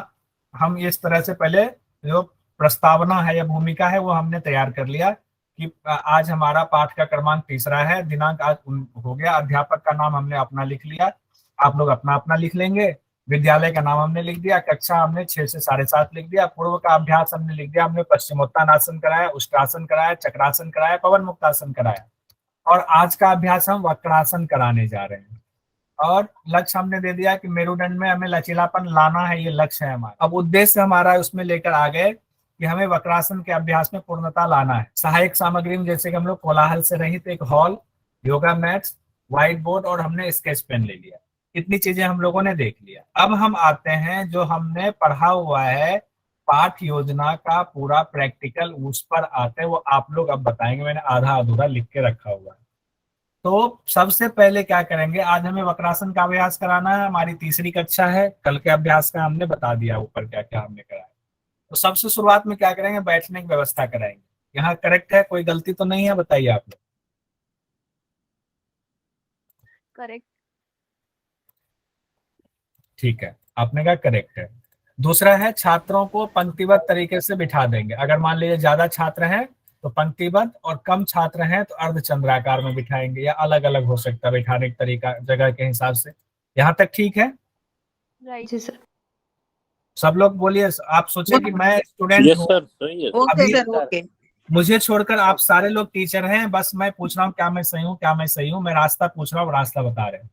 हम इस तरह से, पहले जो प्रस्तावना है या भूमिका है वो हमने तैयार कर लिया कि आज हमारा पाठ का क्रमांक तीसरा है, दिनांक आज हो गया, अध्यापक का नाम हमने अपना लिख लिया, आप लोग अपना अपना लिख लेंगे, विद्यालय का नाम हमने लिख दिया, कक्षा हमने 6 से 7:30 लिख दिया, पूर्व का अभ्यास हमने लिख दिया, हमने पश्चिमोत्तानासन कराया, उष्ट्रासन कराया, चक्रासन कराया, पवन मुक्तासन कराया, और आज का अभ्यास हम वक्रासन कराने जा रहे हैं। और लक्ष्य हमने दे दिया कि मेरुदंड में हमें लचीलापन लाना है, ये लक्ष्य है हमारा। अब उद्देश्य हमारा उसमें लेकर आ गए कि हमें वक्रासन के अभ्यास में पूर्णता लाना है। सहायक सामग्री में जैसे कि हम लोग कोलाहल से रहित एक hall, yoga mats, white board और हमने स्केच पेन ले लिया। इतनी चीजें हम लोगों ने देख लिया। अब हम आते हैं जो हमने पढ़ा हुआ है पाठ योजना का पूरा प्रैक्टिकल, उस पर आते हैं, वो आप लोग अब बताएंगे। मैंने आधा अधूरा लिख के रखा हुआ है। तो सबसे पहले क्या करेंगे, आज हमें वक्रासन का अभ्यास कराना है, हमारी तीसरी कक्षा है, कल के अभ्यास का हमने बता दिया ऊपर क्या क्या हमने कराया। तो सबसे शुरुआत में क्या करेंगे, बैठने की व्यवस्था कराएंगे। यहाँ करेक्ट है, कोई गलती तो नहीं है, बताइए आप लोग। करेक्ट। ठीक है, आपने कहा करेक्ट है। दूसरा है छात्रों को पंक्तिबद्ध तरीके से बिठा देंगे। अगर मान लीजिए ज्यादा छात्र हैं तो पंक्तिबद्ध, और कम छात्र हैं तो अर्धचंद्राकार में बिठाएंगे, या अलग अलग हो सकता है बिठाने का तरीका जगह के हिसाब से। यहाँ तक ठीक है? राइट जी सर। सब लोग बोलिए। आप सोचे कि मैं स्टूडेंट यस हूँ, सर, सही है। Okay sir, okay. मुझे छोड़कर आप सारे लोग टीचर हैं, बस मैं पूछ रहा हूँ क्या मैं सही हूँ, क्या मैं सही हूँ, मैं रास्ता पूछ रहा हूँ, रास्ता बता रहे हैं।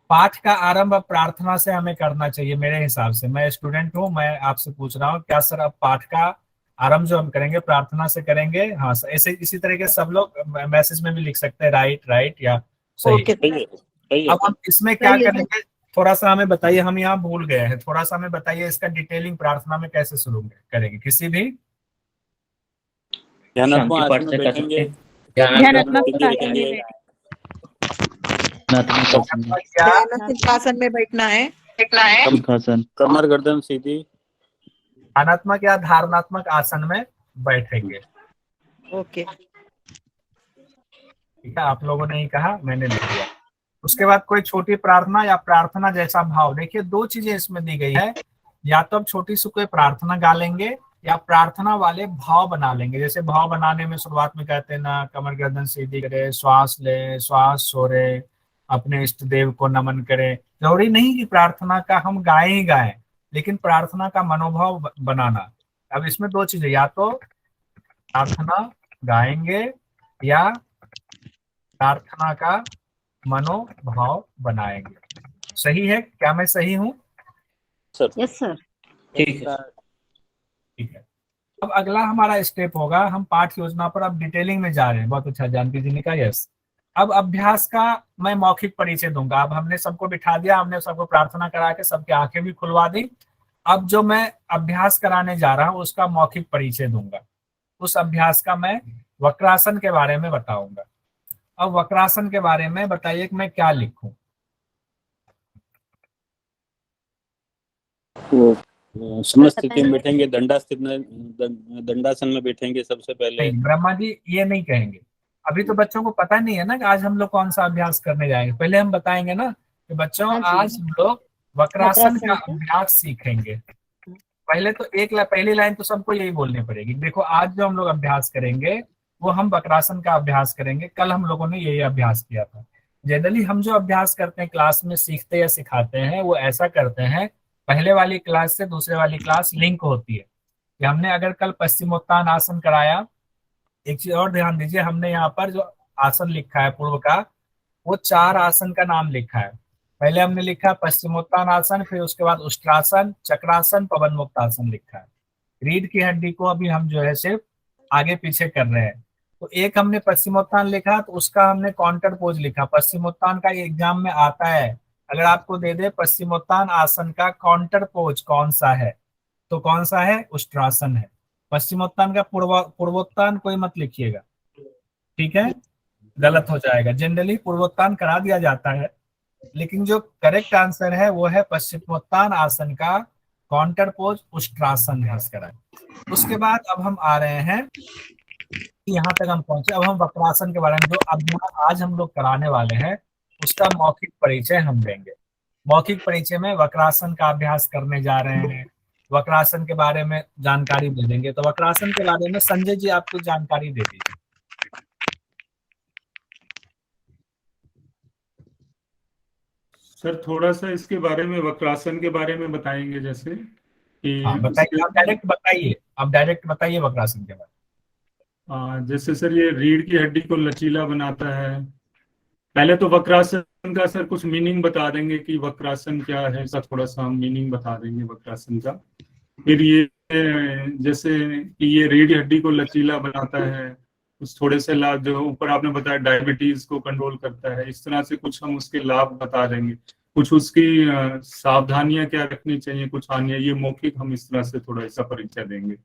पाठ का आरंभ अब प्रार्थना से हमें करना चाहिए मेरे हिसाब से। मैं स्टूडेंट हूँ, मैं आपसे पूछ रहा हूँ क्या सर अब पाठ का आरंभ जो हम करेंगे प्रार्थना से करेंगे? हाँ सर, ऐसे इसी तरह के सब लोग मैसेज में भी लिख सकते हैं राइट या सही। अब हम इसमें क्या करेंगे, थोड़ा सा हमें बताइए, हम यहाँ भूल गए हैं, थोड़ा सा हमें बताइए इसका डिटेलिंग प्रार्थना में कैसे शुरू करेंगे। किसी भी ध्यानात्मक आसन में बैठेंगे, आसन में बैठना है, कमर गर्दन सीधी, ध्यानात्मक या धारणात्मक आसन में बैठेंगे। ओके, ठीक है, आप लोगों ने ही कहा, मैंने लिख दिया। उसके बाद कोई छोटी प्रार्थना या प्रार्थना जैसा भाव। देखिए दो चीजें इसमें दी गई है, या तो अब छोटी सी कोई प्रार्थना गा लेंगे या प्रार्थना वाले भाव बना लेंगे। जैसे भाव बनाने में शुरुआत में कहते हैं ना, कमर गर्दन सीधी करे, श्वास ले, श्वास छोड़े, अपने इष्ट देव को नमन करें। जरूरी नहीं कि प्रार्थना का हम गाएं ही गाएं, लेकिन प्रार्थना का मनोभाव बनाना। अब इसमें दो चीजें, या तो प्रार्थना गाएंगे या प्रार्थना का मनोभाव बनाएंगे। सही है? क्या मैं सही हूँ? Yes sir. ठीक है। अब अगला हमारा स्टेप होगा, हम पाठ योजना पर अब डिटेलिंग में जा रहे हैं। बहुत अच्छा, जानकी जी ने कहा यस। अब अभ्यास का मैं मौखिक परिचय दूंगा। अब हमने सबको बिठा दिया, हमने सबको प्रार्थना करा के सबकी आंखें भी खुलवा दी। अब जो मैं अभ्यास कराने जा रहा हूँ उसका मौखिक परिचय दूंगा। उस अभ्यास का मैं वक्रासन के बारे में बताऊंगा। अब वक्रासन के बारे में बताइए कि मैं क्या लिखूं। समस्थिति में बैठेंगे, दंडासन में बैठेंगे सबसे पहले। ब्रह्मा जी ये नहीं कहेंगे, अभी तो बच्चों को पता नहीं है ना कि आज हम लोग कौन सा अभ्यास करने जाएंगे। पहले हम बताएंगे ना कि बच्चों आज हम लोग वक्रासन का अभ्यास सीखेंगे। पहले तो पहली लाइन तो सबको यही बोलनी पड़ेगी, देखो आज जो हम लोग अभ्यास करेंगे वो हम वक्रासन का अभ्यास करेंगे। कल हम लोगों ने यही अभ्यास किया था। जनरली हम जो अभ्यास करते हैं क्लास में, सीखते या सिखाते हैं, वो ऐसा करते हैं, पहले वाली क्लास से दूसरे वाली क्लास लिंक होती है। कि हमने अगर कल पश्चिमोत्तान आसन कराया, एक चीज और ध्यान दीजिए, हमने यहाँ पर जो आसन लिखा है पूर्व का, वो 4 आसन का नाम लिखा है। पहले हमने लिखा पश्चिमोत्तान आसन, फिर उसके बाद उष्ट्रासन, चक्रासन, पवन मुक्त आसन लिखा है। रीढ़ की हड्डी को अभी हम जो है सिर्फ आगे पीछे कर रहे हैं। तो एक हमने पश्चिमोत्तान लिखा तो उसका हमने काउंटर पोज लिखा। पश्चिमोत्तान का एग्जाम में आता है, अगर आपको दे दे पश्चिमोत्तान आसन का काउंटर पोज कौन सा है, तो कौन सा है? उष्ट्रासन है। पश्चिमोत्तान का पूर्वोत्तान कोई मत लिखिएगा, ठीक है, गलत हो जाएगा। जनरली पूर्वोत्तान करा दिया जाता है, लेकिन जो करेक्ट आंसर है वो है पश्चिमोत्तान आसन का काउंटर पोज उष्ट्रासन है इसका। उसके बाद अब हम आ रहे हैं, यहाँ तक हम पहुंचे। अब हम वक्रासन के बारे में जो अभ्यास आज हम लोग कराने वाले हैं उसका मौखिक परिचय हम देंगे। मौखिक परिचय में वक्रासन का अभ्यास करने जा रहे हैं, वक्रासन के बारे में जानकारी दे देंगे। तो वक्रासन के बारे में संजय जी आप कुछ जानकारी दे दीजिए। सर थोड़ा सा इसके बारे में, वक्रासन के बारे में बताएंगे, जैसे कि बताइए, आप डायरेक्ट बताइए, आप डायरेक्ट बताइए वक्रासन के बारे में। जैसे सर ये रीढ़ की हड्डी को लचीला बनाता है। पहले तो वक्रासन का सर कुछ मीनिंग बता देंगे कि वक्रासन क्या है, सर थोड़ा सा हम मीनिंग बता देंगे वक्रासन का। फिर ये जैसे कि ये रीढ़ की हड्डी को लचीला बनाता है, उस थोड़े से लाभ जो ऊपर आपने बताया डायबिटीज को कंट्रोल करता है, इस तरह से कुछ हम उसके लाभ बता देंगे। कुछ उसकी सावधानियां क्या रखनी चाहिए, कुछ हानियां, ये मौखिक हम इस तरह से थोड़ा ऐसा परिचय देंगे।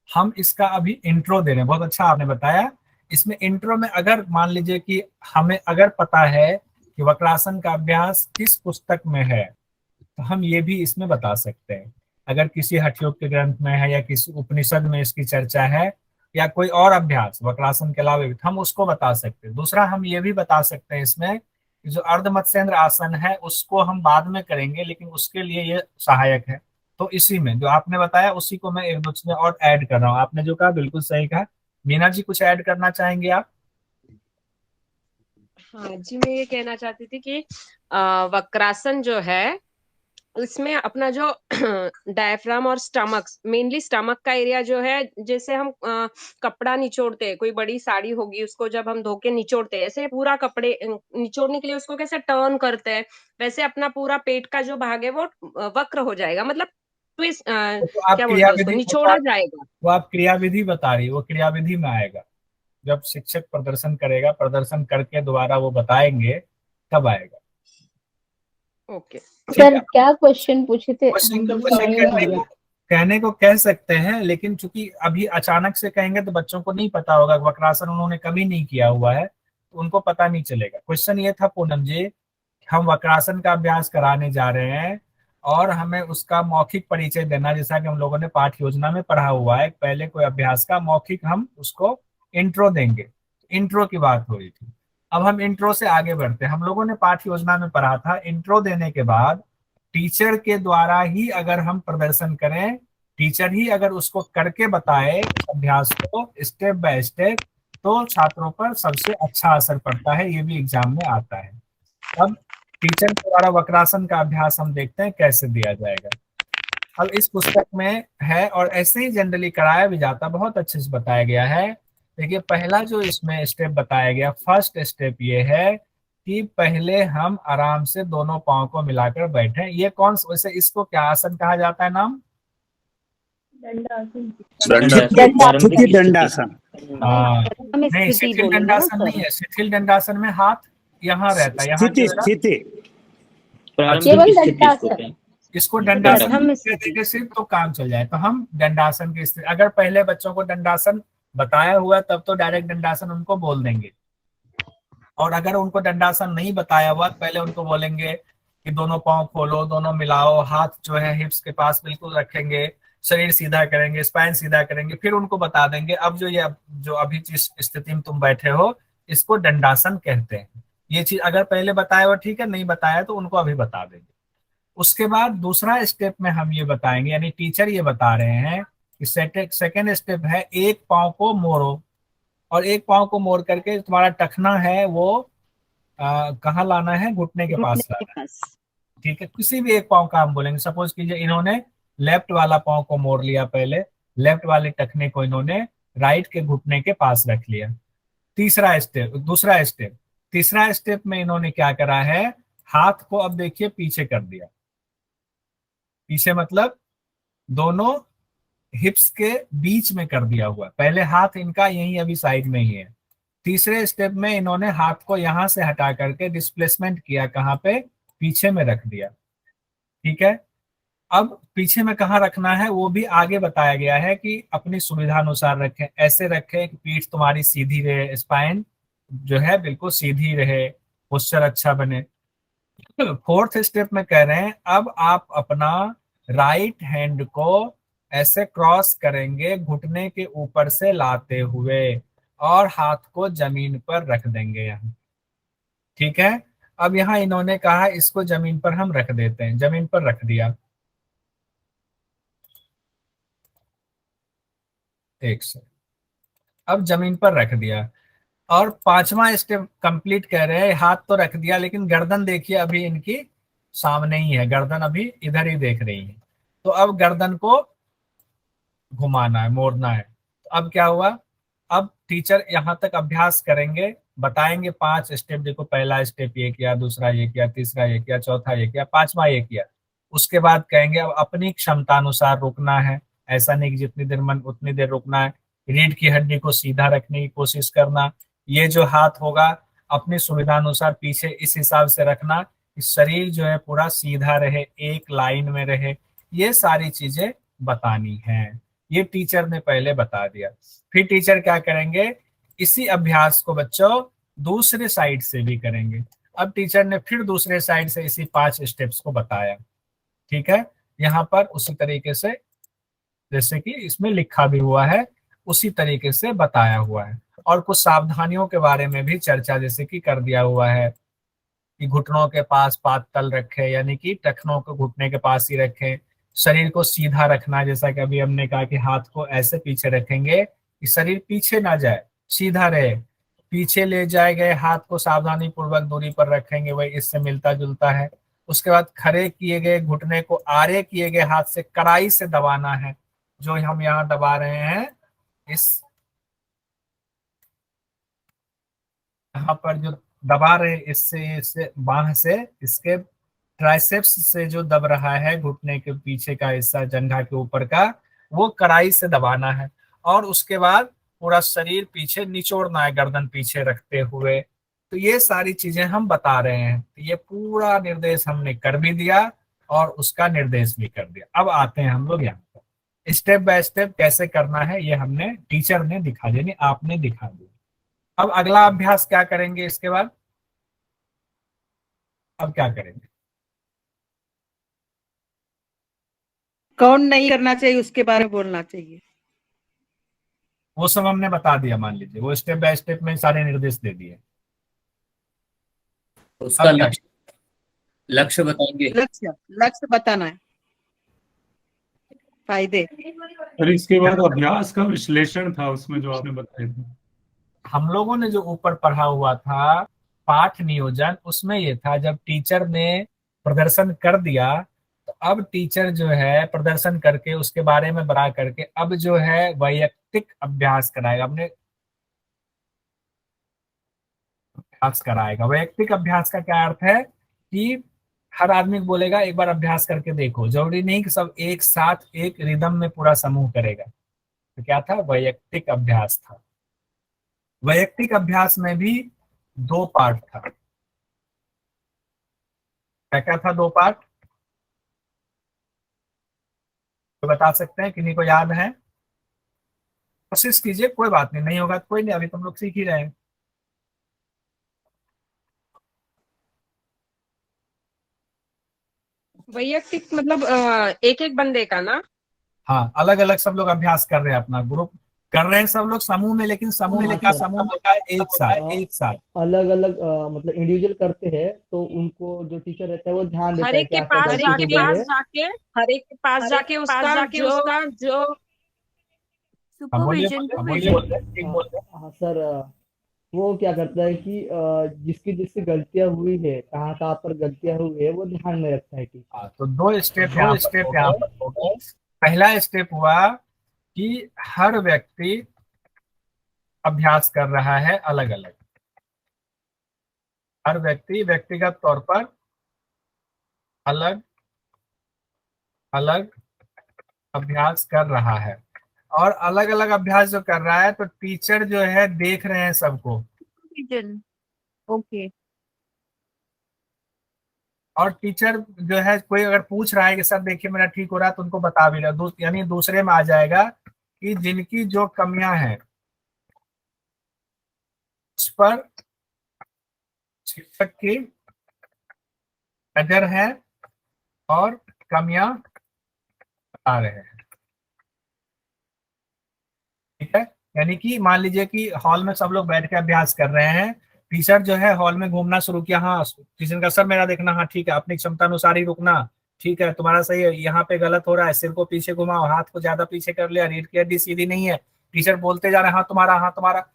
हम इसका अभी इंट्रो दे रहे हैं। बहुत अच्छा आपने बताया। इसमें इंट्रो में अगर मान लीजिए कि हमें अगर पता है कि वक्रासन का अभ्यास किस पुस्तक में है, तो हम ये भी इसमें बता सकते हैं। अगर किसी हठयोग के ग्रंथ में है या किसी उपनिषद में इसकी चर्चा है या कोई और अभ्यास वक्रासन के अलावा भी, हम उसको बता सकते हैं। दूसरा हम ये भी बता सकते हैं इसमें कि जो अर्ध मत्स्येंद्र आसन है उसको हम बाद में करेंगे, लेकिन उसके लिए ये सहायक है। तो इसी में जो आपने बताया उसी को मैं एक दो चीजें और ऐड कर रहा हूँ। आपने जो कहा बिल्कुल सही कहा। मीना जी कुछ ऐड करना चाहेंगे आप? हाँ जी, मैं ये कहना चाहती थी कि वक्रासन जो है इसमें अपना जो डायफ्राम और स्टमक, मेनली स्टमक का एरिया जो है, जैसे हम कपड़ा निचोड़ते हैं, कोई बड़ी साड़ी होगी उसको जब हम धो के निचोड़ते हैं, ऐसे पूरा कपड़े निचोड़ने के लिए उसको कैसे टर्न करते हैं, वैसे अपना पूरा पेट का जो भाग है वो वक्र हो जाएगा, मतलब ट्विस्ट, क्या बोलते हैं उसको, निचोड़ा जाएगा। वो आप क्रियाविधि बता रही, वो क्रियाविधि में आएगा जब शिक्षक प्रदर्शन करेगा, प्रदर्शन करके दोबारा वो बताएंगे तब आएगा। ओके सर क्या क्वेश्चन पूछे थे? कहने को कह सकते हैं, लेकिन चूंकि अभी अचानक से कहेंगे तो बच्चों को नहीं पता होगा। वक्रासन उन्होंने कभी नहीं किया हुआ है तो उनको पता नहीं चलेगा। क्वेश्चन ये था पूनम जी, हम वक्रासन का अभ्यास कराने जा रहे हैं और हमें उसका मौखिक परिचय देना, जैसा कि हम लोगों ने पाठ योजना में पढ़ा हुआ है। पहले कोई अभ्यास का मौखिक हम उसको इंट्रो देंगे, इंट्रो की बात हो रही थी। अब हम इंट्रो से आगे बढ़ते हैं। हम लोगों ने पाठ योजना में पढ़ा था इंट्रो देने के बाद टीचर के द्वारा ही अगर हम प्रदर्शन करें, टीचर ही अगर उसको करके बताए अभ्यास को स्टेप बाय स्टेप, तो छात्रों पर सबसे अच्छा असर पड़ता है। ये भी एग्जाम में आता है। अब टीचर के द्वारा वक्रासन का अभ्यास हम देखते हैं कैसे दिया जाएगा। अब इस पुस्तक में है और ऐसे ही जनरली कराया भी जाता, बहुत अच्छे से बताया गया है। देखिए पहला जो इसमें स्टेप बताया गया, फर्स्ट स्टेप ये है कि पहले हम आराम से दोनों पांव को मिलाकर बैठे। ये कौन, वैसे इसको क्या आसन कहा जाता है? नाम दंडासन। हाँ नहीं, शिथिल दंडासन नहीं है। शिथिल दंडासन में हाथ यहाँ रहता है, यहाँ इसको दंडासन देंगे सिर्फ तो काम चल जाए। तो हम दंडासन की स्थिति, अगर पहले बच्चों को दंडासन बताया हुआ तब तो डायरेक्ट दंडासन उनको बोल देंगे, और अगर उनको दंडासन नहीं बताया हुआ पहले उनको बोलेंगे कि दोनों पांव खोलो, दोनों मिलाओ, हाथ जो है हिप्स के पास बिल्कुल रखेंगे, शरीर सीधा करेंगे, स्पाइन सीधा करेंगे, फिर उनको बता देंगे अब जो अभी जिस स्थिति में तुम बैठे हो इसको दंडासन कहते हैं। ये चीज अगर पहले बताया हुआ ठीक है, नहीं बताया तो उनको अभी बता देंगे। उसके बाद दूसरा स्टेप में हम ये बताएंगे, यानी टीचर ये बता रहे हैं कि सेकेंड स्टेप है एक पांव को मोड़ो, और एक पांव को मोड़ करके तुम्हारा टखना है वो कहाँ लाना है? घुटने के पास लाना है। ठीक है, किसी भी एक पांव का हम बोलेंगे। सपोज कीजिए इन्होंने लेफ्ट वाला पांव को मोड़ लिया, पहले लेफ्ट वाले टखने को इन्होंने राइट के घुटने के पास रख लिया। तीसरा स्टेप में इन्होंने क्या करा है, हाथ को अब देखिए पीछे कर दिया। पीछे मतलब दोनों हिप्स के बीच में कर दिया हुआ। पहले हाथ इनका यही अभी साइड में ही है। तीसरे स्टेप में इन्होंने हाथ को यहां से हटा करके डिस्प्लेसमेंट किया, कहां पे? पीछे में रख दिया। ठीक है, अब पीछे में कहाँ रखना है वो भी आगे बताया गया है कि अपनी सुविधा अनुसार रखें। ऐसे रखें कि पीठ तुम्हारी सीधी रहे, स्पाइन जो है बिल्कुल सीधी रहे, पोस्चर अच्छा बने। फोर्थ स्टेप में कह रहे हैं अब आप अपना राइट हैंड को ऐसे क्रॉस करेंगे घुटने के ऊपर से लाते हुए, और हाथ को जमीन पर रख देंगे यहाँ। ठीक है, अब यहाँ इन्होंने कहा इसको जमीन पर हम रख देते हैं, जमीन पर रख दिया। एक से अब जमीन पर रख दिया, और पांचवा स्टेप कंप्लीट कह रहे हैं। हाथ तो रख दिया लेकिन गर्दन देखिए अभी इनकी सामने ही है, गर्दन अभी इधर ही देख रही है। तो अब गर्दन को घुमाना है, मोड़ना है। तो अब क्या हुआ, अब टीचर यहाँ तक अभ्यास करेंगे, बताएंगे 5 स्टेप। देखो पहला स्टेप ये किया, दूसरा ये किया, तीसरा ये किया, चौथा ये किया, पांचवा ये किया। उसके बाद कहेंगे अब अपनी क्षमता अनुसार रुकना है। ऐसा नहीं कि जितनी देर मन उतनी देर रुकना है। रीढ़ की हड्डी को सीधा रखने की कोशिश करना। ये जो हाथ होगा अपनी सुविधा अनुसार पीछे इस हिसाब से रखना कि शरीर जो है पूरा सीधा रहे, एक लाइन में रहे। ये सारी चीजें बतानी है, ये टीचर ने पहले बता दिया। फिर टीचर क्या करेंगे, इसी अभ्यास को बच्चों दूसरे साइड से भी करेंगे। अब टीचर ने फिर दूसरे साइड से इसी 5 स्टेप्स को बताया। ठीक है, यहाँ पर उसी तरीके से जैसे कि इसमें लिखा भी हुआ है उसी तरीके से बताया हुआ है। और कुछ सावधानियों के बारे में भी चर्चा जैसे कि कर दिया हुआ है कि घुटनों के पास पादतल रखें, यानी कि टखनों को घुटने के पास ही रखें। शरीर को सीधा रखना, जैसा कि अभी हमने कहा कि हाथ को ऐसे पीछे रखेंगे कि शरीर पीछे ना जाए, सीधा रहे। पीछे ले जाए गए हाथ को सावधानी पूर्वक दूरी पर रखेंगे, वही इससे मिलता जुलता है। उसके बाद खड़े किए गए घुटने को आड़े किए गए हाथ से कड़ाई से दबाना है, जो हम यहाँ दबा रहे हैं इस यहाँ पर जो दबा रहे इससे बांह से, इसके ट्राइसेप्स से जो दब रहा है घुटने के पीछे का हिस्सा जंघा के ऊपर का, वो कड़ाई से दबाना है। और उसके बाद पूरा शरीर पीछे निचोड़ना है गर्दन पीछे रखते हुए। तो ये सारी चीजें हम बता रहे हैं। तो ये पूरा निर्देश हमने कर भी दिया और उसका निर्देश भी कर दिया। अब आते हैं हम लोग यहाँ पर स्टेप बाय स्टेप कैसे करना है, ये हमने टीचर ने दिखा दिया, आपने दिखा दिया। अब अगला अभ्यास क्या करेंगे इसके बाद? अब क्या करेंगे? कौन नहीं करना चाहिए उसके बारे में बोलना चाहिए। वो सब हमने बता दिया, मान लीजिए वो स्टेप बाय स्टेप में सारे निर्देश दे दिए। उसका लक्ष्य बताएंगे। लक्ष्य बताना है, फायदे। और इसके बाद अभ्यास का विश्लेषण था उसमें जो आपने बताया था। हम लोगों ने जो ऊपर पढ़ा हुआ था पाठ नियोजन, उसमें ये था जब टीचर ने प्रदर्शन कर दिया तो अब टीचर जो है प्रदर्शन करके उसके बारे में बड़ा करके अब जो है वैयक्तिक अभ्यास कराएगा, अपने अभ्यास कराएगा। वैयक्तिक अभ्यास का क्या अर्थ है कि हर आदमी बोलेगा एक बार अभ्यास करके देखो, जरूरी नहीं कि सब एक साथ एक रिदम में पूरा समूह करेगा। तो क्या था? वैयक्तिक अभ्यास था। वैयक्तिक अभ्यास में भी 2 पार्ट था। क्या क्या था 2 पार्ट? तो बता सकते हैं, किन्हीं को याद है? कोशिश कीजिए, कोई बात नहीं, नहीं होगा तो कोई नहीं, अभी तुम लोग सीख ही रहे हैं। वैयक्तिक मतलब एक एक बंदे का ना? हाँ, अलग अलग सब लोग अभ्यास कर रहे हैं, अपना ग्रुप कर रहे हैं सब लोग समूह में, लेकिन समूह में क्या समूह में का एक साथ अलग अलग मतलब इंडिविजुअल करते हैं तो उनको जो टीचर रहता है वो ध्यान देता हर है एक कि के आपका पास गलती हो जाके गई है। हर एक के पास जाके उसका जो हाँ, बोलिए सुपरविजन ठीक बोल रहे। हाँ सर, वो क्या करता है कि जिसकी जिससे गलतियां हुई है, कहाँ कहाँ पर गलतियां हुई है, वो ध्यान में रखता है टीचर। हाँ, तो 2 स्टेप यहाँ पर हो गए। पहला स्टेप हुआ कि हर व्यक्ति अभ्यास कर रहा है अलग अलग, हर व्यक्ति व्यक्तिगत तौर पर अलग अलग अभ्यास कर रहा है। और अलग अलग अभ्यास जो कर रहा है तो टीचर जो है देख रहे हैं सबको। ओके। और टीचर जो है कोई अगर पूछ रहा है कि सर देखिए मेरा ठीक हो रहा है, तो उनको बता भी रहा है। यानी दूसरे में आ जाएगा कि जिनकी जो कमियां हैं उस पर शिक्षक की नजर है और कमियां बता रहे हैं। ठीक है, यानी कि मान लीजिए कि हॉल में सब लोग बैठ के अभ्यास कर रहे हैं, टीचर जो है हॉल में घूमना शुरू किया, हाँ टीचर का सर मेरा देखना, हाँ ठीक है, अपनी क्षमता अनुसार ही रुकना, ठीक है तुम्हारा सही है, यहाँ पे गलत हो रहा है, सिर को पीछे घुमाओ, हाथ को ज्यादा पीछे कर लिया, रीढ़ की हड्डी सीधी नहीं है, टीचर बोलते जा रहे हैं हाँ तुम्हारा।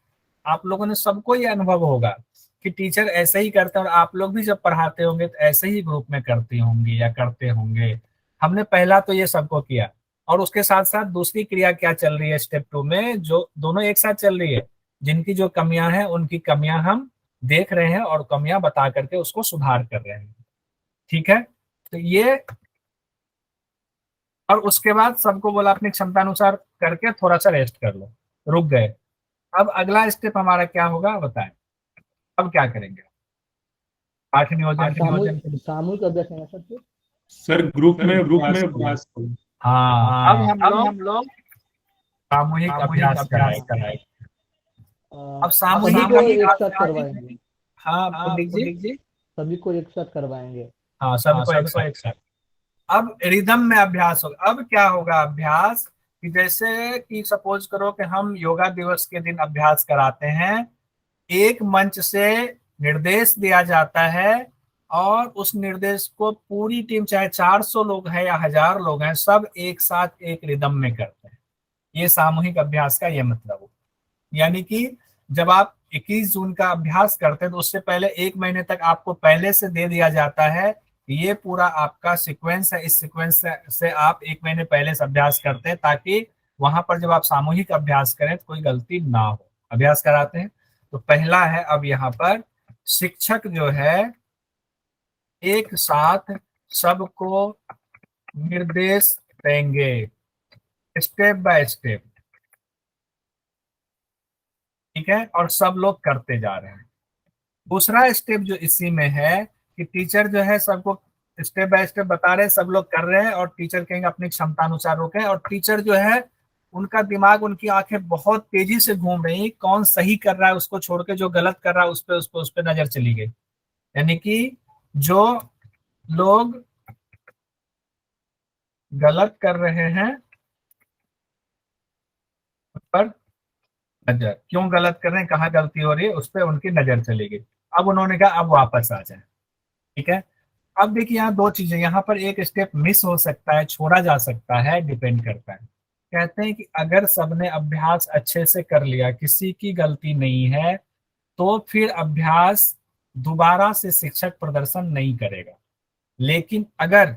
आप लोगों ने सबको ये अनुभव होगा कि टीचर ऐसे ही करते हैं, और आप लोग भी जब पढ़ाते होंगे तो ऐसे ही ग्रुप में करती होंगी या करते होंगे। हमने पहला तो ये सबको किया, और उसके साथ साथ दूसरी क्रिया क्या चल रही है स्टेप 2 में, जो दोनों एक साथ चल रही है, जिनकी जो कमियां हैं उनकी कमियां हम देख रहे हैं और कमियां बता करके उसको सुधार कर रहे हैं। ठीक है, तो ये, और उसके बाद सबको बोला अपनी क्षमता अनुसार करके थोड़ा सा रेस्ट कर लो, रुक गए। अब अगला स्टेप हमारा क्या होगा बताएं, अब क्या करेंगे? पाठ नियोजन सामूहिक अभ्यास है सर। सर ग्रुप में अभ्यास करो। हाँ, अब हम लोग सामूहिक अभ्यास कराएंगे। अब सामूहिक एक साथ करवाएंगे। हाँ, सभी को एक साथ करवाएंगे। हाँ, सबको एक साथ। अब रिदम में अभ्यास होगा। अब क्या होगा अभ्यास कि जैसे कि सपोज करो कि हम योगा दिवस के दिन अभ्यास कराते हैं, एक मंच से निर्देश दिया जाता है और उस निर्देश को पूरी टीम, चाहे 400 लोग हैं या 1000 लोग हैं, सब एक साथ एक रिदम में करते हैं। ये सामूहिक अभ्यास का ये मतलब हो। यानी कि जब आप 21 जून का अभ्यास करते हैं तो उससे पहले 1 महीने तक आपको पहले से दे दिया जाता है, ये पूरा आपका सीक्वेंस है, इस सीक्वेंस से आप 1 महीने पहले से अभ्यास करते हैं ताकि वहां पर जब आप सामूहिक अभ्यास करें तो कोई गलती ना हो। अभ्यास कराते हैं तो पहला है, अब यहाँ पर शिक्षक जो है एक साथ सबको निर्देश देंगे स्टेप बाय स्टेप, ठीक है, और सब लोग करते जा रहे हैं। दूसरा स्टेप जो इसी में है कि टीचर जो है सबको स्टेप बाय स्टेप बता रहे हैं, सब लोग कर रहे हैं और टीचर कहेंगे अपनी क्षमता अनुसार रोकें, और टीचर जो है उनका दिमाग, उनकी आंखें बहुत तेजी से घूम रही, कौन सही कर रहा है उसको छोड़ के जो गलत कर रहा है उस पे नजर चली गई। यानी कि जो लोग गलत कर रहे हैं उस पर नजर, क्यों गलत कर रहे हैं, कहाँ गलती हो रही है, उस पर उनकी नजर चली गई। अब उन्होंने कहा अब वापस आ जाए, ठीक है। अब देखिए यहाँ दो चीजें, यहाँ पर एक स्टेप मिस हो सकता है, छोड़ा जा सकता है, डिपेंड करता है। कहते हैं कि अगर सबने अभ्यास अच्छे से कर लिया, किसी की गलती नहीं है, तो फिर अभ्यास दोबारा से शिक्षक प्रदर्शन नहीं करेगा। लेकिन अगर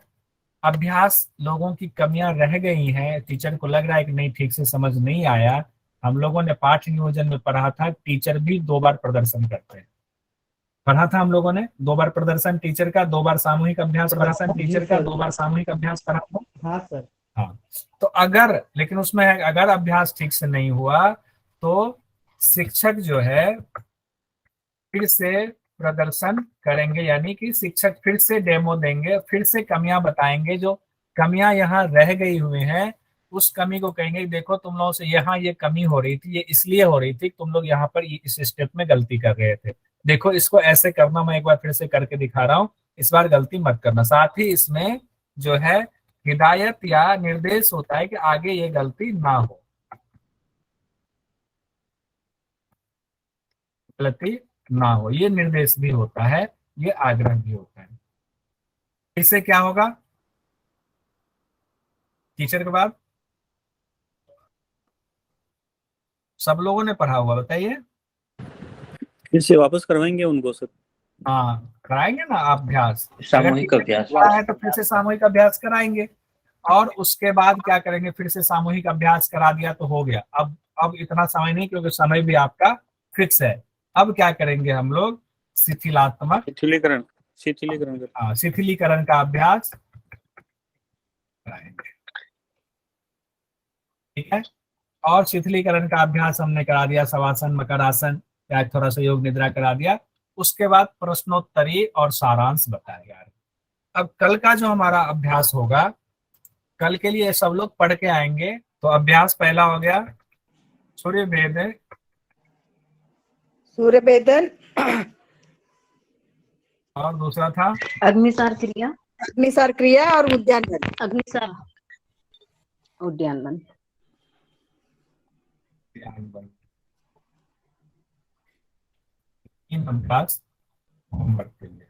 अभ्यास लोगों की कमियां रह गई हैं, टीचर को लग रहा है कि नहीं ठीक से समझ नहीं आया, हम लोगों ने पाठ नियोजन में पढ़ा था टीचर भी 2 बार प्रदर्शन करते हैं, पढ़ा था हम लोगों ने 2 बार प्रदर्शन टीचर का, 2 बार सामूहिक अभ्यास प्रदर्शन टीचर का, 2 बार सामूहिक अभ्यास पढ़ा था। हाँ सर। हाँ, तो अगर, लेकिन उसमें अगर अभ्यास ठीक से नहीं हुआ तो शिक्षक जो है फिर से प्रदर्शन करेंगे, यानी कि शिक्षक फिर से डेमो देंगे, फिर से कमियां बताएंगे, जो कमियां यहाँ रह गई हुई हैं उस कमी को कहेंगे देखो तुम लोगों से यहाँ ये कमी हो रही थी, ये इसलिए हो रही थी, तुम लोग यहाँ पर इस स्टेप में गलती कर रहे थे, देखो इसको ऐसे करना, मैं एक बार फिर से करके दिखा रहा हूँ, इस बार गलती मत करना। साथ ही इसमें जो है हिदायत या निर्देश होता है कि आगे ये गलती ना हो, गलती ना हो, ये निर्देश भी होता है, ये आग्रह भी होता है। इससे क्या होगा टीचर के बाद सब लोगों ने पढ़ा हुआ, बताइए। फिर से वापस करवाएंगे उनको सर? हाँ कराएंगे ना अभ्यास, सामूहिक अभ्यास है तो फिर से सामूहिक अभ्यास कराएंगे, और उसके बाद क्या करेंगे, फिर से सामूहिक अभ्यास करा दिया तो हो गया। अब इतना समय नहीं, क्योंकि समय भी आपका फिक्स है। अब क्या करेंगे हम लोग, शिथिलात्मक शिथिलीकरण का अभ्यास कराएंगे, ठीक है। और शिथिलीकरण का अभ्यास हमने करा दिया, शवासन, मकरासन या थोड़ा सा योग निद्रा करा दिया, उसके बाद प्रश्नोत्तरी और सारांश बताएगा। अब कल का जो हमारा अभ्यास होगा, कल के लिए सब लोग पढ़ के आएंगे। तो अभ्यास पहला हो गया सूर्य भेदन, और दूसरा था अग्निसार क्रिया और उद्यानवन। अग्निसार उद्यानवन। इन अभ्यास होमवर्क के लिए